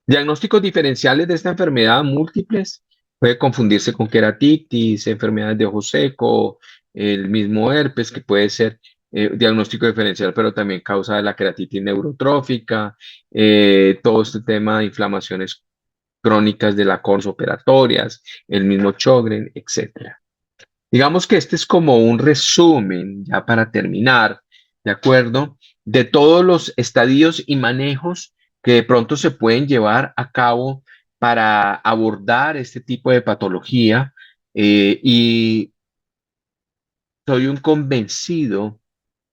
Diagnósticos diferenciales de esta enfermedad múltiples puede confundirse con queratitis, enfermedades de ojo seco, el mismo herpes, que puede ser diagnóstico diferencial, pero también causa de la queratitis neurotrófica, todo este tema de inflamaciones crónicas de la córnea operatorias, el mismo Sjögren, etcétera. Digamos que este es como un resumen, ya para terminar, ¿de acuerdo? De todos los estadios y manejos que de pronto se pueden llevar a cabo para abordar este tipo de patología y soy un convencido,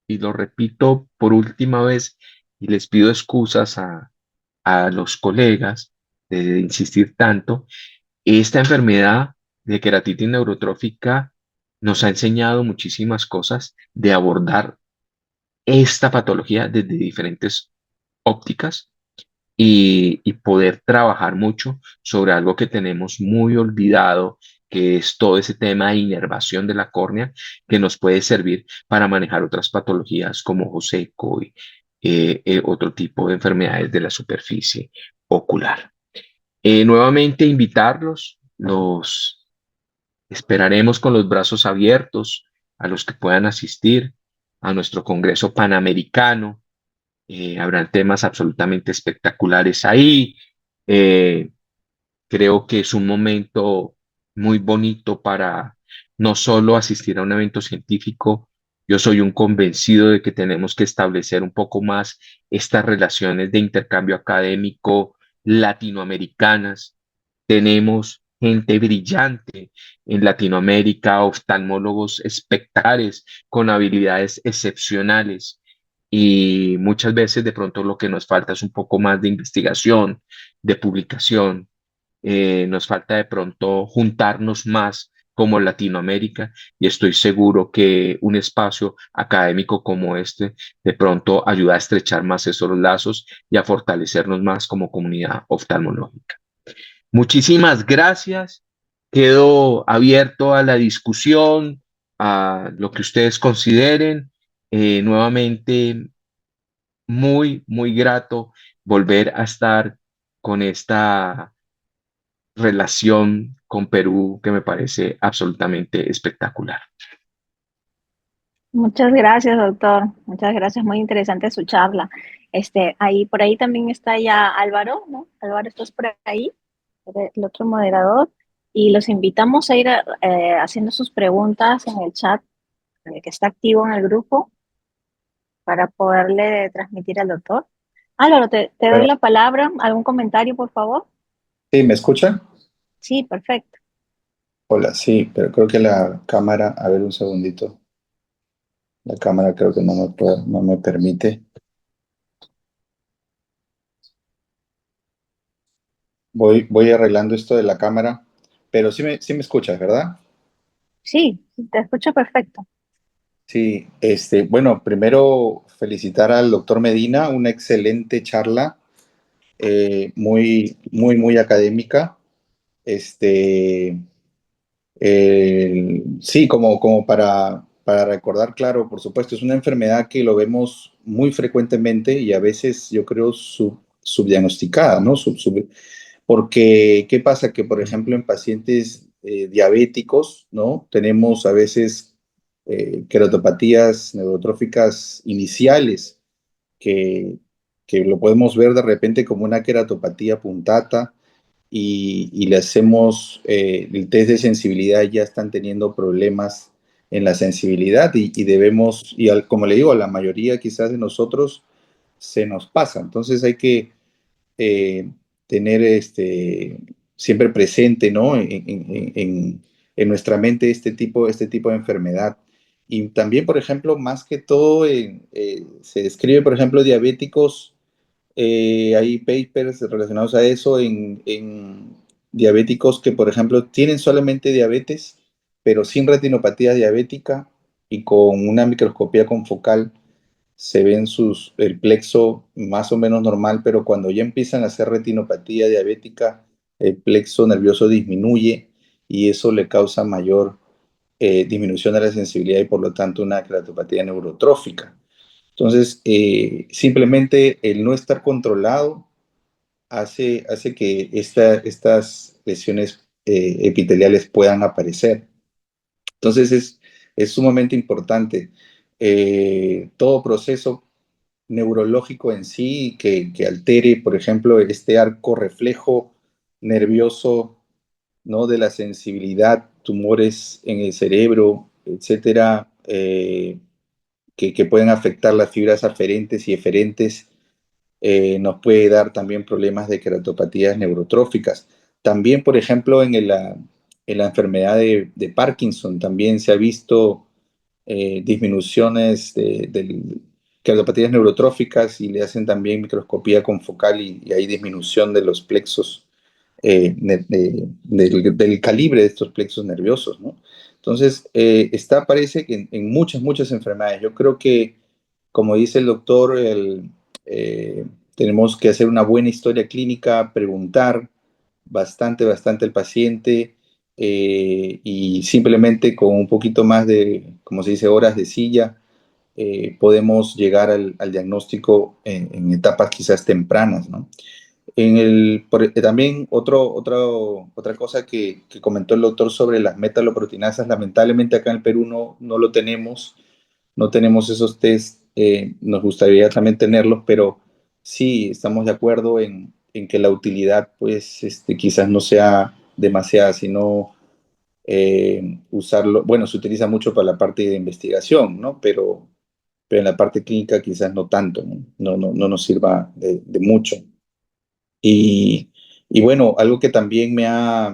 y lo repito por última vez, y les pido excusas a los colegas de insistir tanto, esta enfermedad de queratitis neurotrófica nos ha enseñado muchísimas cosas de abordar esta patología desde diferentes ópticas y poder trabajar mucho sobre algo que tenemos muy olvidado, que es todo ese tema de inervación de la córnea, que nos puede servir para manejar otras patologías como ojo seco y otro tipo de enfermedades de la superficie ocular. Nuevamente invitarlos, los esperaremos con los brazos abiertos a los que puedan asistir a nuestro Congreso Panamericano. Habrán temas absolutamente espectaculares ahí. Eh, Creo que es un momento muy bonito para no solo asistir a un evento científico. Yo soy un convencido de que tenemos que establecer un poco más estas relaciones de intercambio académico latinoamericanas. Tenemos gente brillante en Latinoamérica, oftalmólogos espectaculares con habilidades excepcionales y muchas veces de pronto lo que nos falta es un poco más de investigación, de publicación. Nos falta de pronto juntarnos más como Latinoamérica y estoy seguro que un espacio académico como este de pronto ayuda a estrechar más esos lazos y a fortalecernos más como comunidad oftalmológica. Muchísimas gracias. Quedo abierto a la discusión, a lo que ustedes consideren. Nuevamente, muy grato volver a estar con esta relación con Perú que me parece absolutamente espectacular. Muchas gracias, doctor. Muchas gracias. Muy interesante su charla. Ahí, por ahí también está ya Álvaro, ¿no? Álvaro, ¿estás por ahí? El otro moderador. Y los invitamos a ir haciendo sus preguntas en el chat, que está activo en el grupo, para poderle transmitir al doctor. Álvaro, te doy Bueno, la palabra. ¿Algún comentario, por favor? ¿sí me escuchan? Sí, perfecto. Hola, sí, pero creo que la cámara, a ver un segundito, la cámara creo que no me permite. Voy arreglando esto de la cámara, pero sí me escuchas, ¿verdad? Sí, te escucho perfecto. Sí, bueno, primero felicitar al doctor Medina, una excelente charla, muy académica. Este, sí, como para recordar, claro, por supuesto, es una enfermedad que lo vemos muy frecuentemente y a veces yo creo subdiagnosticada, ¿no? Porque, ¿qué pasa? Que, por ejemplo, en pacientes diabéticos, ¿no? Tenemos a veces queratopatías neurotróficas iniciales que, que lo podemos ver de repente como una queratopatía puntata y le hacemos el test de sensibilidad, ya están teniendo problemas en la sensibilidad y debemos, como le digo, a la mayoría quizás de nosotros se nos pasa. Entonces hay que eh, tener siempre presente, ¿no? En nuestra mente este tipo de enfermedad. Y también, por ejemplo, más que todo, se describe, por ejemplo, diabéticos, hay papers relacionados a eso en diabéticos que, por ejemplo, tienen solamente diabetes, pero sin retinopatía diabética y con una microscopía confocal se ven el plexo más o menos normal, pero cuando ya empiezan a hacer retinopatía diabética, el plexo nervioso disminuye y eso le causa mayor disminución de la sensibilidad y por lo tanto una queratopatía neurotrófica. Entonces, simplemente el no estar controlado hace que estas lesiones epiteliales puedan aparecer. Entonces, es sumamente importante. Todo proceso neurológico en sí que altere, por ejemplo, este arco reflejo nervioso, ¿no? De la sensibilidad, tumores en el cerebro, etcétera, que pueden afectar las fibras aferentes y eferentes, nos puede dar también problemas de queratopatías neurotróficas. También, por ejemplo, en la enfermedad de Parkinson, también se ha visto disminuciones de cardiopatías neurotróficas y le hacen también microscopía confocal y hay disminución de los plexos, del calibre de estos plexos nerviosos, ¿no? Entonces, parece que en muchas, muchas enfermedades. Yo creo que, como dice el doctor, eh, tenemos que hacer una buena historia clínica, preguntar bastante, bastante al paciente, y simplemente con un poquito más de, como se dice, horas de silla, podemos llegar al diagnóstico en etapas quizás tempranas, ¿no? También otra cosa que comentó el doctor sobre las metaloproteinasas, lamentablemente acá en el Perú no lo tenemos, no tenemos esos test, nos gustaría también tenerlos, pero sí estamos de acuerdo en que la utilidad pues quizás no sea demasiada, sino usarlo, bueno, se utiliza mucho para la parte de investigación, ¿no? Pero en la parte clínica quizás no tanto, ¿no? No nos sirva de mucho. Y, y bueno, algo que también me ha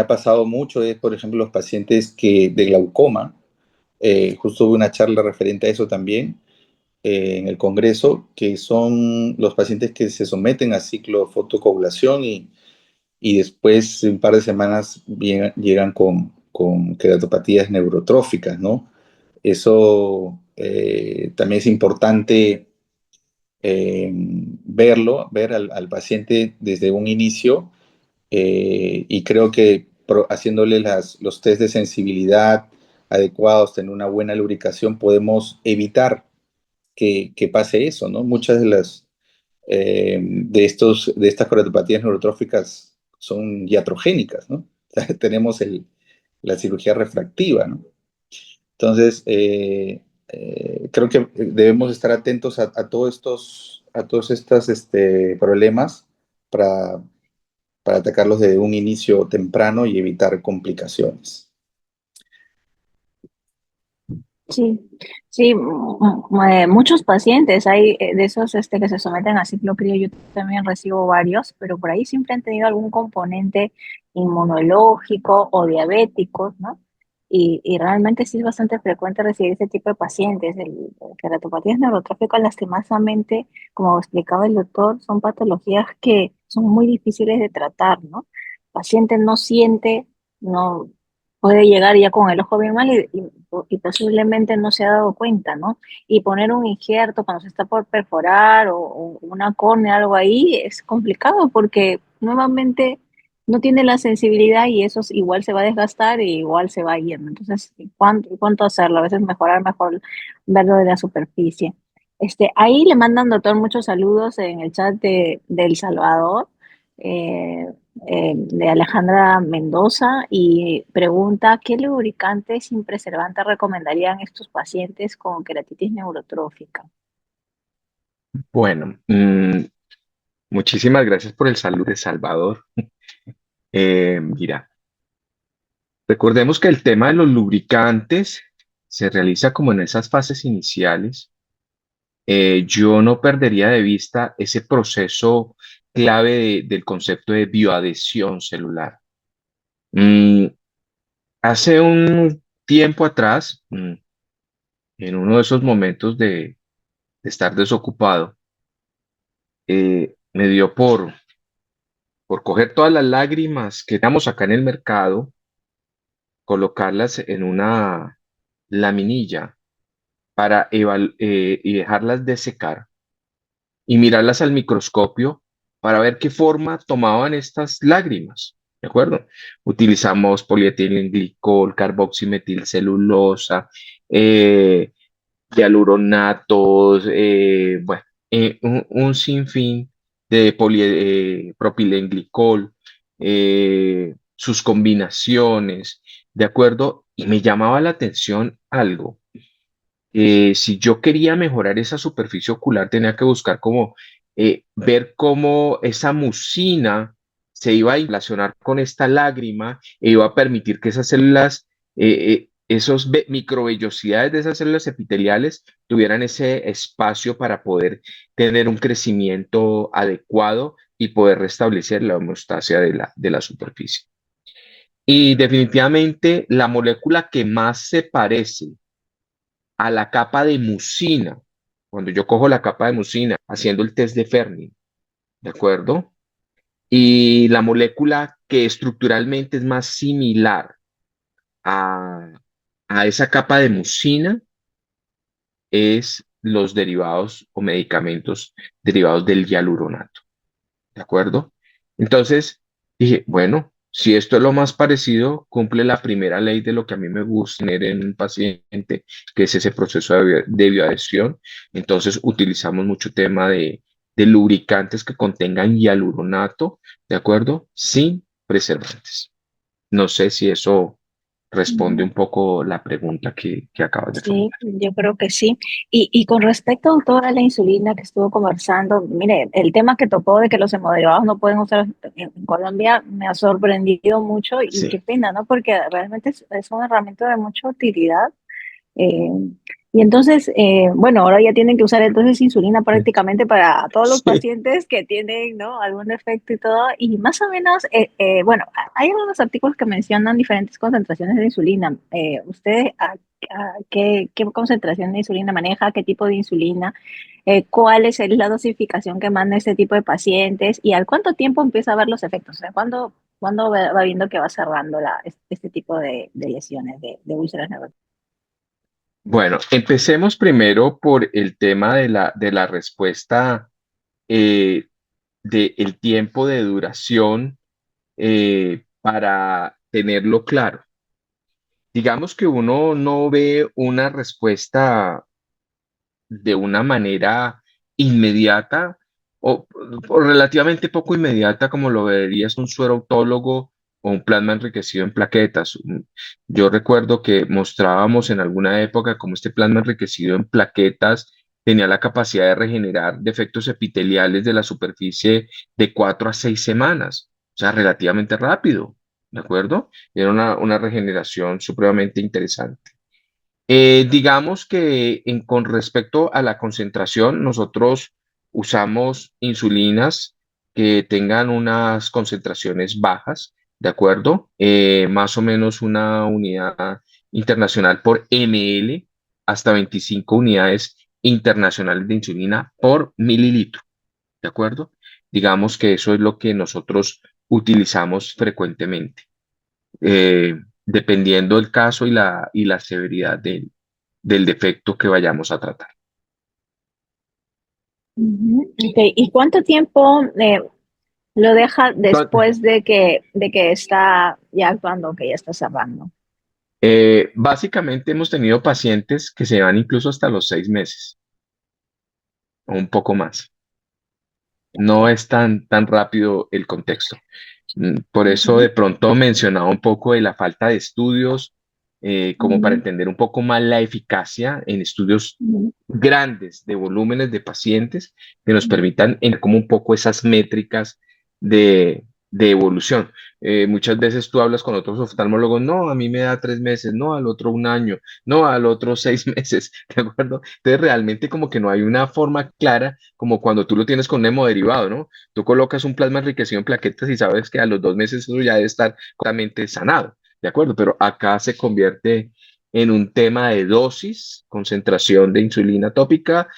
pasado mucho es, por ejemplo, los pacientes de glaucoma. Justo hubo una charla referente a eso también en el Congreso, que son los pacientes que se someten a ciclo fotocoagulación y después, un par de semanas, llegan con queratopatías neurotróficas, ¿no? Eso también es importante ver al paciente desde un inicio, y creo que haciéndole los test de sensibilidad adecuados, tener una buena lubricación, podemos evitar que pase eso, ¿no? Muchas de estas coretopatías neurotróficas son iatrogénicas, ¿no? Tenemos la cirugía refractiva, ¿no? Entonces, creo que debemos estar atentos a todos estos problemas para, para atacarlos desde un inicio temprano y evitar complicaciones. Sí, sí, muchos pacientes hay de esos que se someten a ciclo crío. Yo también recibo varios, pero por ahí siempre han tenido algún componente inmunológico o diabéticos, ¿no? Y realmente sí es bastante frecuente recibir ese tipo de pacientes. El queratopatías neurotróficas, lastimosamente, como explicaba el doctor, son patologías que son muy difíciles de tratar, ¿no? El paciente no siente, no puede llegar ya con el ojo bien mal y posiblemente no se ha dado cuenta, ¿no? Y poner un injerto cuando se está por perforar o una córnea, algo ahí, es complicado porque nuevamente no tiene la sensibilidad y eso igual se va a desgastar y igual se va a ir, ¿no? Entonces, ¿cuánto hacerlo? A veces mejor verlo de la superficie. Ahí le mandan, doctor, muchos saludos en el chat de El Salvador. Eh, de Alejandra Mendoza y pregunta, ¿qué lubricante sin preservante recomendarían estos pacientes con queratitis neurotrófica? Bueno, muchísimas gracias por el saludo de Salvador. Mira, recordemos que el tema de los lubricantes se realiza como en esas fases iniciales. Yo no perdería de vista ese proceso clave del concepto de bioadhesión celular. Mm, Hace un tiempo atrás, en uno de esos momentos de estar desocupado, me dio por coger todas las lágrimas que tenemos acá en el mercado, colocarlas en una laminilla y dejarlas desecar y mirarlas al microscopio para ver qué forma tomaban estas lágrimas. ¿De acuerdo? Utilizamos polietilenglicol, carboximetilcelulosa, eh, hialuronatos, bueno, un sinfín de propilenglicol, sus combinaciones, ¿de acuerdo? Y me llamaba la atención algo. Si yo quería mejorar esa superficie ocular, tenía que buscar ver cómo esa mucina se iba a relacionar con esta lágrima e iba a permitir que esas células, esos microvellosidades de esas células epiteliales tuvieran ese espacio para poder tener un crecimiento adecuado y poder restablecer la homeostasia de la superficie. Y definitivamente la molécula que más se parece a la capa de mucina, cuando yo cojo la capa de mucina haciendo el test de Fermi, ¿de acuerdo? Y la molécula que estructuralmente es más similar a, a esa capa de mucina es los derivados o medicamentos derivados del hialuronato, ¿de acuerdo? Entonces dije, bueno, si esto es lo más parecido, cumple la primera ley de lo que a mí me gusta tener en un paciente, que es ese proceso de bioadhesión. Entonces utilizamos mucho tema de lubricantes que contengan hialuronato, ¿de acuerdo? Sin preservantes. No sé si eso responde un poco la pregunta que acabas de Sí, formular. yo creo que sí. Y con respecto, doctora, a la insulina que estuvo conversando, mire, el tema que tocó de que los hemoderivados no pueden usar en Colombia me ha sorprendido mucho y Sí. qué pena, ¿no? Porque realmente es una herramienta de mucha utilidad. eh, y entonces, bueno, ahora ya tienen que usar entonces insulina prácticamente para todos los Sí. pacientes que tienen, ¿no? Algún defecto y todo. Y más o menos, bueno, hay algunos artículos que mencionan diferentes concentraciones de insulina. ¿Usted qué concentración de insulina maneja? ¿Qué tipo de insulina? ¿Cuál es la dosificación que manda este tipo de pacientes? ¿Y al cuánto tiempo empieza a ver los efectos? O sea, ¿cuándo va viendo que va cerrando este tipo de lesiones, de úlceras nerviosas? Bueno, empecemos primero por el tema de la respuesta eh, del tiempo de duración para tenerlo claro. Digamos que uno no ve una respuesta de una manera inmediata o, o relativamente poco inmediata como lo verías un suero autólogo o un plasma enriquecido en plaquetas. Yo recuerdo que mostrábamos en alguna época cómo este plasma enriquecido en plaquetas tenía la capacidad de regenerar defectos epiteliales de la superficie de 4 a 6 semanas, o sea, relativamente rápido, ¿de acuerdo? Era una regeneración supremamente interesante. Digamos que con respecto a la concentración, nosotros usamos insulinas que tengan unas concentraciones bajas, ¿de acuerdo? Más o menos una unidad internacional por ml hasta 25 unidades internacionales de insulina por mililitro, ¿de acuerdo? Digamos que eso es lo que nosotros utilizamos frecuentemente, dependiendo del caso y la severidad del defecto que vayamos a tratar. Ujú, ok. ¿Y cuánto tiempo lo deja Entonces, después de que está ya actuando, que ya está cerrando? básicamente hemos tenido pacientes que se van incluso hasta los 6 meses o un poco más. No es tan rápido el contexto. Por eso Ujú, de pronto mencionaba un poco de la falta de estudios, como para ujú, entender un poco más la eficacia en estudios ujú, grandes de volúmenes de pacientes que nos ujú. permitan en como un poco esas métricas de evolución. Muchas veces tú hablas con otros oftalmólogos, no, a mí me da 3 meses, no, al otro un año, no, al otro 6 meses, ¿de acuerdo? Entonces realmente como que no hay una forma clara como cuando tú lo tienes con un hemoderivado, ¿no? Tú colocas un plasma enriquecido en plaquetas y sabes que a los 2 meses eso ya debe estar completamente sanado, ¿de acuerdo? Pero acá se convierte en un tema de dosis, concentración de insulina tópica,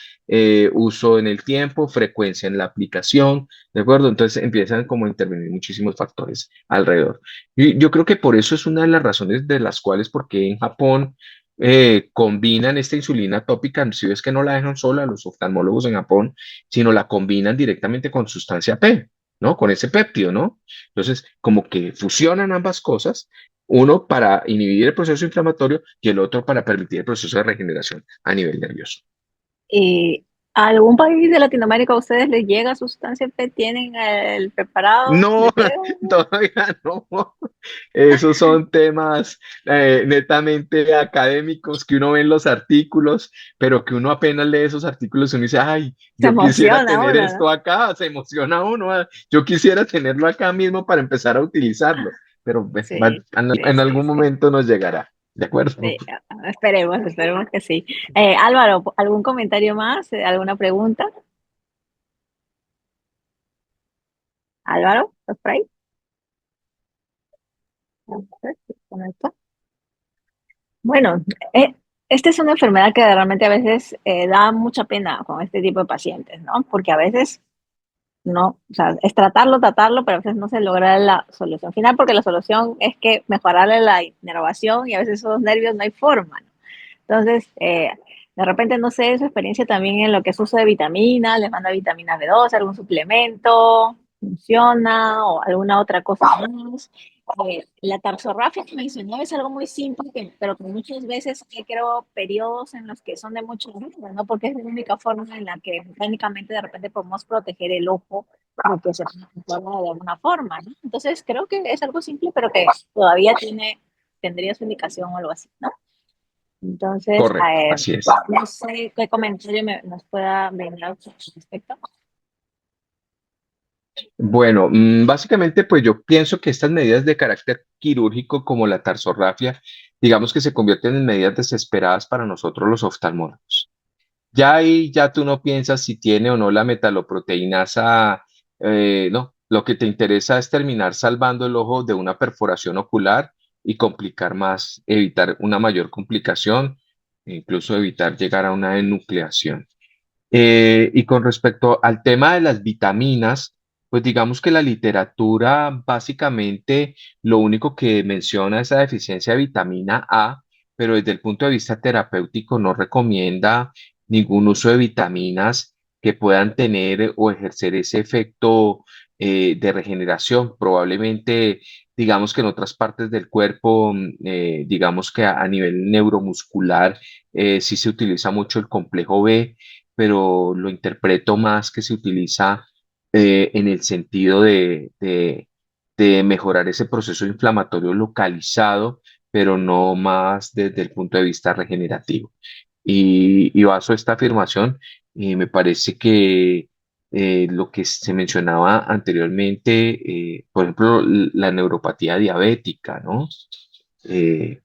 uso en el tiempo, frecuencia en la aplicación, ¿de acuerdo? Entonces empiezan como a intervenir muchísimos factores alrededor. Y yo creo que por eso es una de las razones de las cuales, porque en Japón combinan esta insulina tópica, si ves que no la dejan sola los oftalmólogos en Japón, sino la combinan directamente con sustancia P, ¿no? Con ese péptido, ¿no? Entonces, como que fusionan ambas cosas, uno para inhibir el proceso inflamatorio y el otro para permitir el proceso de regeneración a nivel nervioso. ¿A algún país de Latinoamérica a ustedes les llega sustancia P? ¿Tienen el preparado No, de P? todavía no. Esos son temas netamente académicos que uno ve en los artículos, pero que uno apenas lee esos artículos y uno dice, ay, Se yo quisiera emociona tener uno, ¿no? esto acá, se emociona uno, yo quisiera tenerlo acá mismo para empezar a utilizarlo, pero Sí, sí, en sí, algún sí. momento nos llegará, ¿de acuerdo? Sí, esperemos que sí. Álvaro, ¿algún comentario más? ¿Alguna pregunta? Álvaro, ¿estás por ahí? A ver, ¿se conecta? Bueno, eh, esta es una enfermedad que realmente a veces da mucha pena con este tipo de pacientes, ¿no? Porque a veces no, o sea, es tratarlo, pero a veces no se logra la solución final, porque la solución es que mejorarle la inervación y a veces esos nervios no hay forma, ¿no? Entonces, de repente, no sé, su experiencia también en lo que es uso de vitaminas, les manda vitamina B12, algún suplemento, funciona, o alguna otra cosa más. La tarsorrafia que mencionó es algo muy simple, pero que muchas veces creo periodos en los que son de mucho riesgo, ¿no? Porque es la única forma en la que mecánicamente de repente podemos proteger el ojo para que se transforme de alguna forma, ¿no? Entonces, creo que es algo simple, pero que todavía tendría su indicación o algo así, ¿no? Entonces, Correcto, así es. no sé qué comentario nos pueda venir al respecto. Bueno, básicamente, pues yo pienso que estas medidas de carácter quirúrgico como la tarsorrafia, digamos que se convierten en medidas desesperadas para nosotros los oftalmólogos. Ya ahí ya tú no piensas si tiene o no la metaloproteinasa, no, lo que te interesa es terminar salvando el ojo de una perforación ocular y complicar más, evitar una mayor complicación, e incluso evitar llegar a una enucleación. Y con respecto al tema de las vitaminas, pues digamos que la literatura básicamente lo único que menciona es la deficiencia de vitamina A, pero desde el punto de vista terapéutico no recomienda ningún uso de vitaminas que puedan tener o ejercer ese efecto de regeneración. Probablemente, digamos que en otras partes del cuerpo, digamos que a nivel neuromuscular, sí se utiliza mucho el complejo B, pero lo interpreto más que se utiliza en el sentido de mejorar ese proceso inflamatorio localizado, pero no más desde el punto de vista regenerativo. Y baso esta afirmación, me parece que lo que se mencionaba anteriormente, por ejemplo, la neuropatía diabética, ¿no? Eh,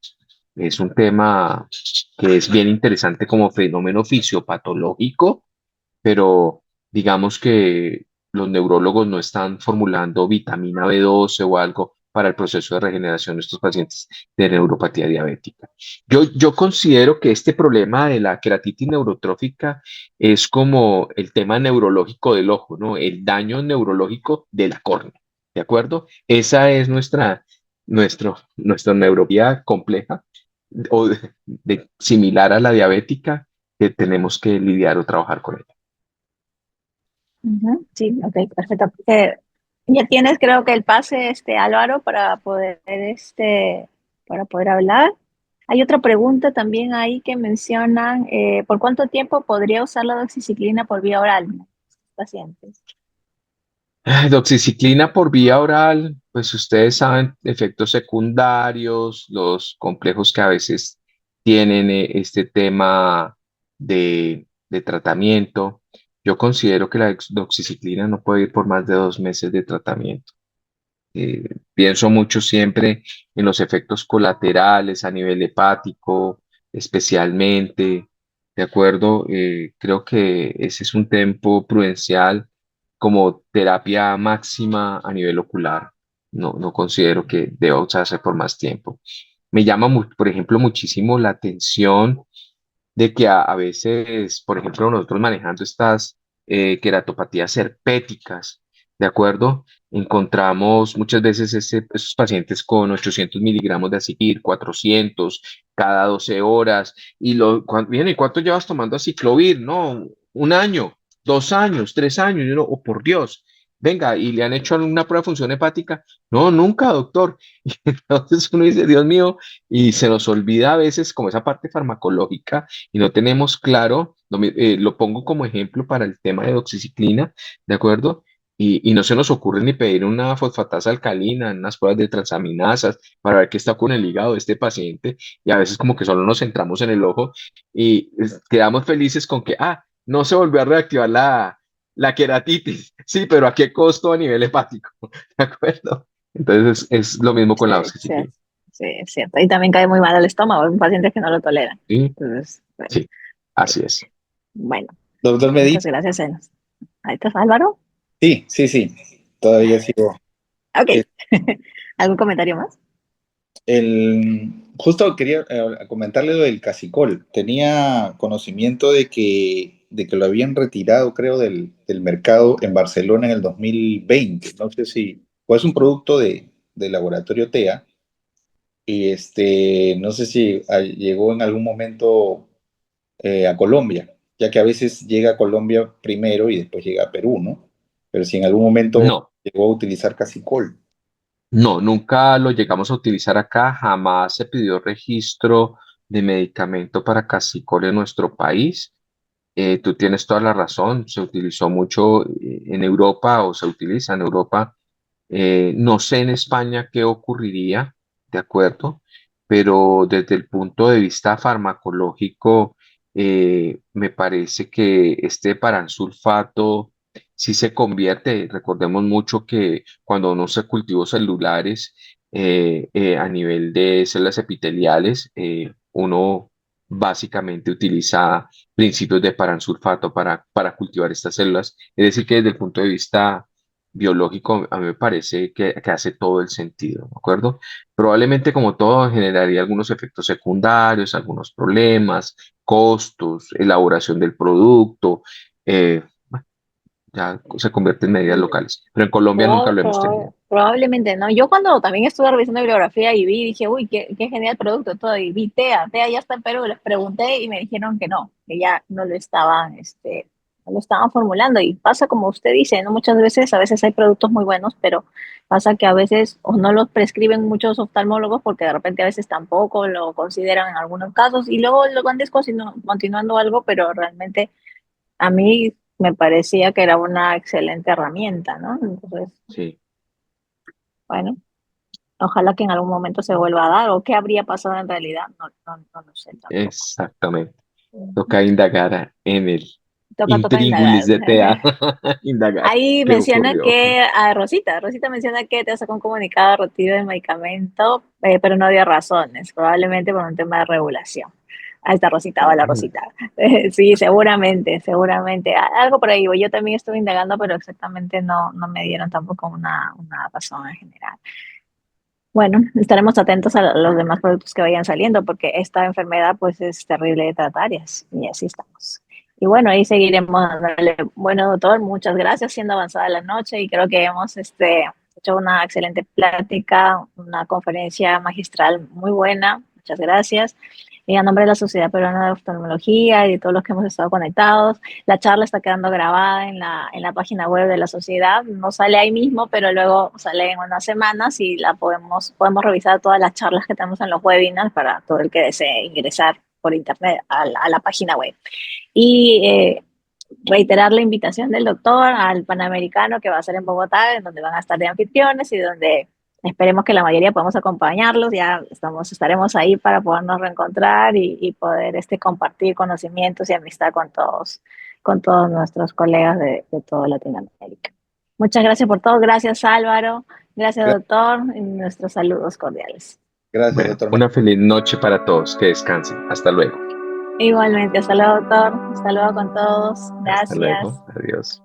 es un tema que es bien interesante como fenómeno fisiopatológico, pero digamos que los neurólogos no están formulando vitamina B12 o algo para el proceso de regeneración de estos pacientes de neuropatía diabética. Yo considero que este problema de la queratitis neurotrófica es como el tema neurológico del ojo, ¿no? El daño neurológico de la córnea, ¿de acuerdo? Esa es nuestra neuropatía compleja o similar a la diabética que tenemos que lidiar o trabajar con ella. Ujú, sí, ok, perfecto. Ya tienes, creo que el pase, Álvaro, para poder hablar. Hay otra pregunta también ahí que mencionan, ¿por cuánto tiempo podría usar la doxiciclina por vía oral en estos pacientes? Doxiciclina por vía oral, pues ustedes saben, efectos secundarios, los complejos que a veces tienen este tema de tratamiento. Yo considero que la doxiciclina no puede ir por más de 2 meses de tratamiento. Pienso mucho siempre en los efectos colaterales a nivel hepático, especialmente, ¿de acuerdo? Creo que ese es un tiempo prudencial como terapia máxima a nivel ocular. No considero que deba usarse por más tiempo. Me llama, por ejemplo, muchísimo la atención de que a veces, por ejemplo, nosotros manejando estas queratopatías herpéticas, ¿de acuerdo? Encontramos muchas veces esos pacientes con 800 miligramos de aciclovir, 400 cada 12 horas, bien, ¿y cuánto llevas tomando aciclovir? No, 1 año, 2 años, 3 años, y uno, oh, por Dios, venga, y le han hecho una prueba de función hepática. No, nunca, doctor. Y entonces uno dice, Dios mío, y se nos olvida a veces como esa parte farmacológica y no tenemos claro, lo pongo como ejemplo para el tema de doxiciclina, ¿de acuerdo? Y no se nos ocurre ni pedir una fosfatasa alcalina, unas pruebas de transaminasas para ver qué está con el hígado de este paciente y a veces como que solo nos centramos en el ojo y quedamos felices con que, no se volvió a reactivar la queratitis, sí, pero ¿a qué costo a nivel hepático? ¿De acuerdo? Entonces es lo mismo con la Sí, sí, doxiciclina, sí, es cierto. Y también cae muy mal al estómago, hay pacientes que no lo toleran. ¿sí? Entonces, bueno, Sí, sí. así es. Bueno, Doctor muchas Medina. gracias. Ahí está Álvaro. Sí, sí, sí. todavía sigo. Ok. Es- ¿Algún comentario más? Justo quería comentarle lo del casicol. Tenía conocimiento de que lo habían retirado, creo, del mercado en Barcelona en el 2020. No sé si, pues es un producto de laboratorio TEA y no sé si llegó en algún momento a Colombia, ya que a veces llega a Colombia primero y después llega a Perú, ¿no? Pero si en algún momento No, llegó a utilizar casicol. no, nunca lo llegamos a utilizar acá, jamás se pidió registro de medicamento para casicol en nuestro país. Tú tienes toda la razón, se utilizó mucho en Europa o se utiliza en Europa. No sé en España qué ocurriría, ¿de acuerdo? Pero desde el punto de vista farmacológico, me parece que este paransulfato sí se convierte. Recordemos mucho que cuando uno se cultivó celulares a nivel de células epiteliales, uno básicamente utiliza principios de paransulfato para cultivar estas células. Es decir, que desde el punto de vista biológico, a mí me parece que hace todo el sentido, ¿de acuerdo? Probablemente como todo generaría algunos efectos secundarios, algunos problemas, costos, elaboración del producto, bueno, ya se convierte en medidas locales, pero en Colombia nunca lo hemos tenido. Probablemente no. Yo cuando también estuve revisando bibliografía y vi, dije, uy, qué genial producto todo, y vi TEA ya está en Perú, les pregunté y me dijeron que no, que ya no lo estaban formulando, y pasa como usted dice, ¿no? Muchas veces, a veces hay productos muy buenos, pero pasa que a veces o no los prescriben muchos oftalmólogos porque de repente a veces tampoco lo consideran en algunos casos y luego lo van continuando algo, pero realmente a mí me parecía que era una excelente herramienta, ¿no? Entonces, Sí, bueno, ojalá que en algún momento se vuelva a dar, o qué habría pasado en realidad, no lo sé tampoco. exactamente. Toca indagar en el Toca intríngulis indagar. de TEA, indagar Ahí qué menciona ocurrió. que a Rosita menciona que te sacó un comunicado de retiro del medicamento, pero no dio razones, probablemente por un tema de regulación. Ahí está Rosita, hola Rosita. Sí, seguramente. Algo por ahí. Yo también estuve indagando, pero exactamente no me dieron tampoco una razón en general. Bueno, estaremos atentos a los demás productos que vayan saliendo, porque esta enfermedad pues es terrible de tratar y así estamos. Y bueno, ahí seguiremos dándole. Bueno, doctor, muchas gracias, siendo avanzada la noche, y creo que hemos hecho una excelente plática, una conferencia magistral muy buena. Muchas gracias. Y a nombre de la Sociedad Peruana de Oftalmología y de todos los que hemos estado conectados, la charla está quedando grabada en la página web de la sociedad. No sale ahí mismo, pero luego sale en unas semanas y podemos revisar todas las charlas que tenemos en los webinars para todo el que desee ingresar por internet a la página web. Y reiterar la invitación del doctor al Panamericano que va a ser en Bogotá, en donde van a estar de anfitriones y donde esperemos que la mayoría podamos acompañarlos. Ya estaremos ahí para podernos reencontrar y poder compartir conocimientos y amistad con todos nuestros colegas de toda Latinoamérica. Muchas gracias por todo. Gracias, Álvaro. Gracias, doctor. Y nuestros saludos cordiales. Gracias, Bueno, doctor. una feliz noche para todos, que descansen. Hasta luego. Igualmente, hasta luego, doctor. Hasta luego con todos. Hasta Gracias. luego. Adiós.